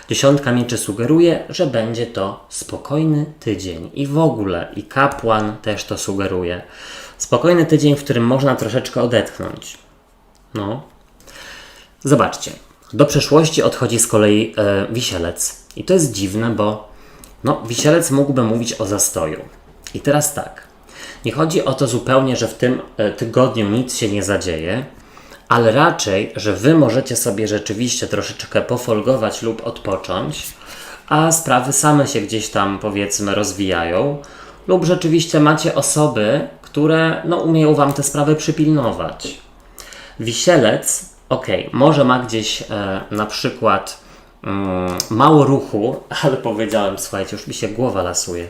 Dziesiątka mieczy sugeruje, że będzie to spokojny tydzień. I w ogóle, i kapłan też to sugeruje. Spokojny tydzień, w którym można troszeczkę odetchnąć. Zobaczcie. Do przeszłości odchodzi z kolei Wisielec. I to jest dziwne, bo Wisielec mógłby mówić o zastoju. I teraz tak. Nie chodzi o to zupełnie, że w tym tygodniu nic się nie zadzieje, ale raczej, że wy możecie sobie rzeczywiście troszeczkę pofolgować lub odpocząć, a sprawy same się gdzieś tam, powiedzmy, rozwijają, lub rzeczywiście macie osoby, które umieją wam te sprawy przypilnować. Wisielec, może ma gdzieś na przykład mało ruchu, ale powiedziałem, słuchajcie, już mi się głowa lasuje.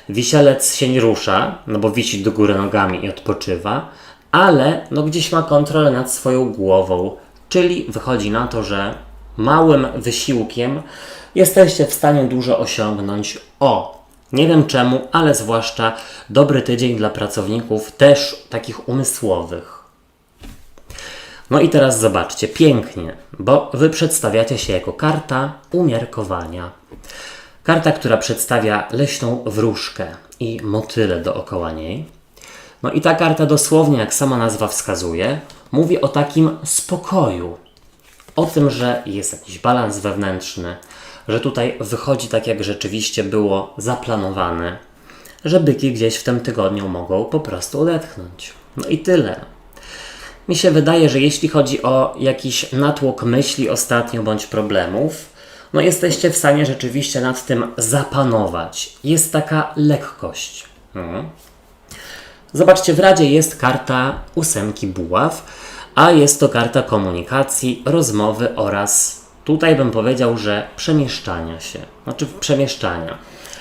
Wisielec się nie rusza, bo wisi do góry nogami i odpoczywa, ale gdzieś ma kontrolę nad swoją głową, czyli wychodzi na to, że małym wysiłkiem jesteście w stanie dużo osiągnąć. Nie wiem czemu, ale zwłaszcza dobry tydzień dla pracowników też takich umysłowych. I teraz zobaczcie, pięknie, bo wy przedstawiacie się jako karta umiarkowania. Karta, która przedstawia leśną wróżkę i motyle dookoła niej. I ta karta dosłownie, jak sama nazwa wskazuje, mówi o takim spokoju. O tym, że jest jakiś balans wewnętrzny, że tutaj wychodzi tak, jak rzeczywiście było zaplanowane, że byki gdzieś w tym tygodniu mogą po prostu odetchnąć. I tyle. Mi się wydaje, że jeśli chodzi o jakiś natłok myśli ostatnio bądź problemów, jesteście w stanie rzeczywiście nad tym zapanować. Jest taka lekkość. Zobaczcie, w Radzie jest karta ósemki buław, a jest to karta komunikacji, rozmowy oraz, tutaj bym powiedział, że przemieszczania się, znaczy przemieszczania.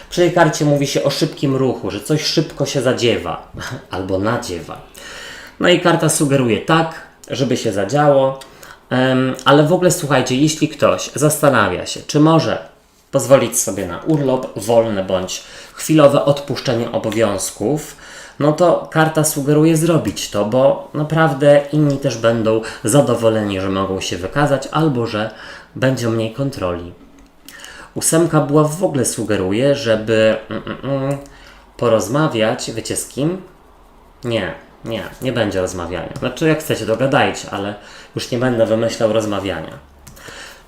Przy tej karcie mówi się o szybkim ruchu, że coś szybko się zadziewa albo nadziewa. No i karta sugeruje tak, żeby się zadziało, ale w ogóle słuchajcie, jeśli ktoś zastanawia się, czy może pozwolić sobie na urlop wolny bądź chwilowe odpuszczenie obowiązków, no to karta sugeruje zrobić to, bo naprawdę inni też będą zadowoleni, że mogą się wykazać albo że będzie mniej kontroli. 8 buław w ogóle sugeruje, żeby porozmawiać, wiecie z kim? Nie będzie rozmawiania. Znaczy jak chcecie, dogadajcie, ale już nie będę wymyślał rozmawiania.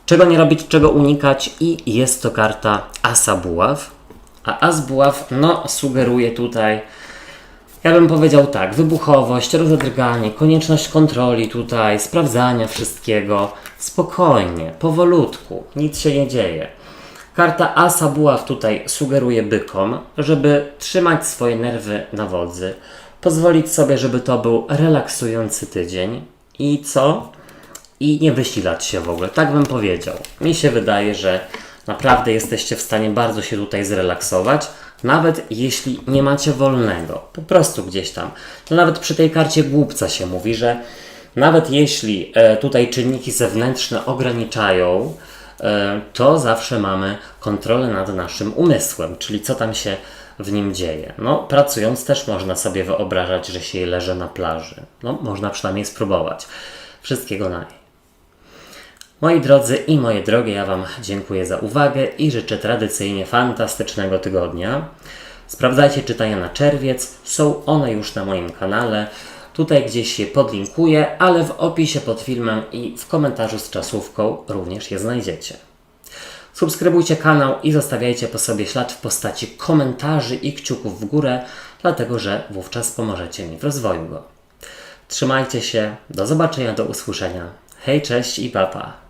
Czego nie robić, czego unikać i jest to karta Asa buław. A As buław, sugeruje tutaj, ja bym powiedział tak, wybuchowość, rozedrganie, konieczność kontroli tutaj, sprawdzania wszystkiego. Spokojnie, powolutku, nic się nie dzieje. Karta Asa buław tutaj sugeruje bykom, żeby trzymać swoje nerwy na wodzy, pozwolić sobie, żeby to był relaksujący tydzień i co? I nie wysilać się w ogóle, tak bym powiedział. Mi się wydaje, że naprawdę jesteście w stanie bardzo się tutaj zrelaksować, nawet jeśli nie macie wolnego, po prostu gdzieś tam. To nawet przy tej karcie głupca się mówi, że nawet jeśli tutaj czynniki zewnętrzne ograniczają, to zawsze mamy kontrolę nad naszym umysłem, czyli co tam się w nim dzieje. Pracując też można sobie wyobrażać, że się leży na plaży. Można przynajmniej spróbować. Wszystkiego naj. Moi drodzy i moje drogie, ja Wam dziękuję za uwagę i życzę tradycyjnie fantastycznego tygodnia. Sprawdzajcie czytania na czerwiec, są one już na moim kanale. Tutaj gdzieś je podlinkuję, ale w opisie pod filmem i w komentarzu z czasówką również je znajdziecie. Subskrybujcie kanał i zostawiajcie po sobie ślad w postaci komentarzy i kciuków w górę, dlatego że wówczas pomożecie mi w rozwoju go. Trzymajcie się, do zobaczenia, do usłyszenia. Hej, cześć i pa pa.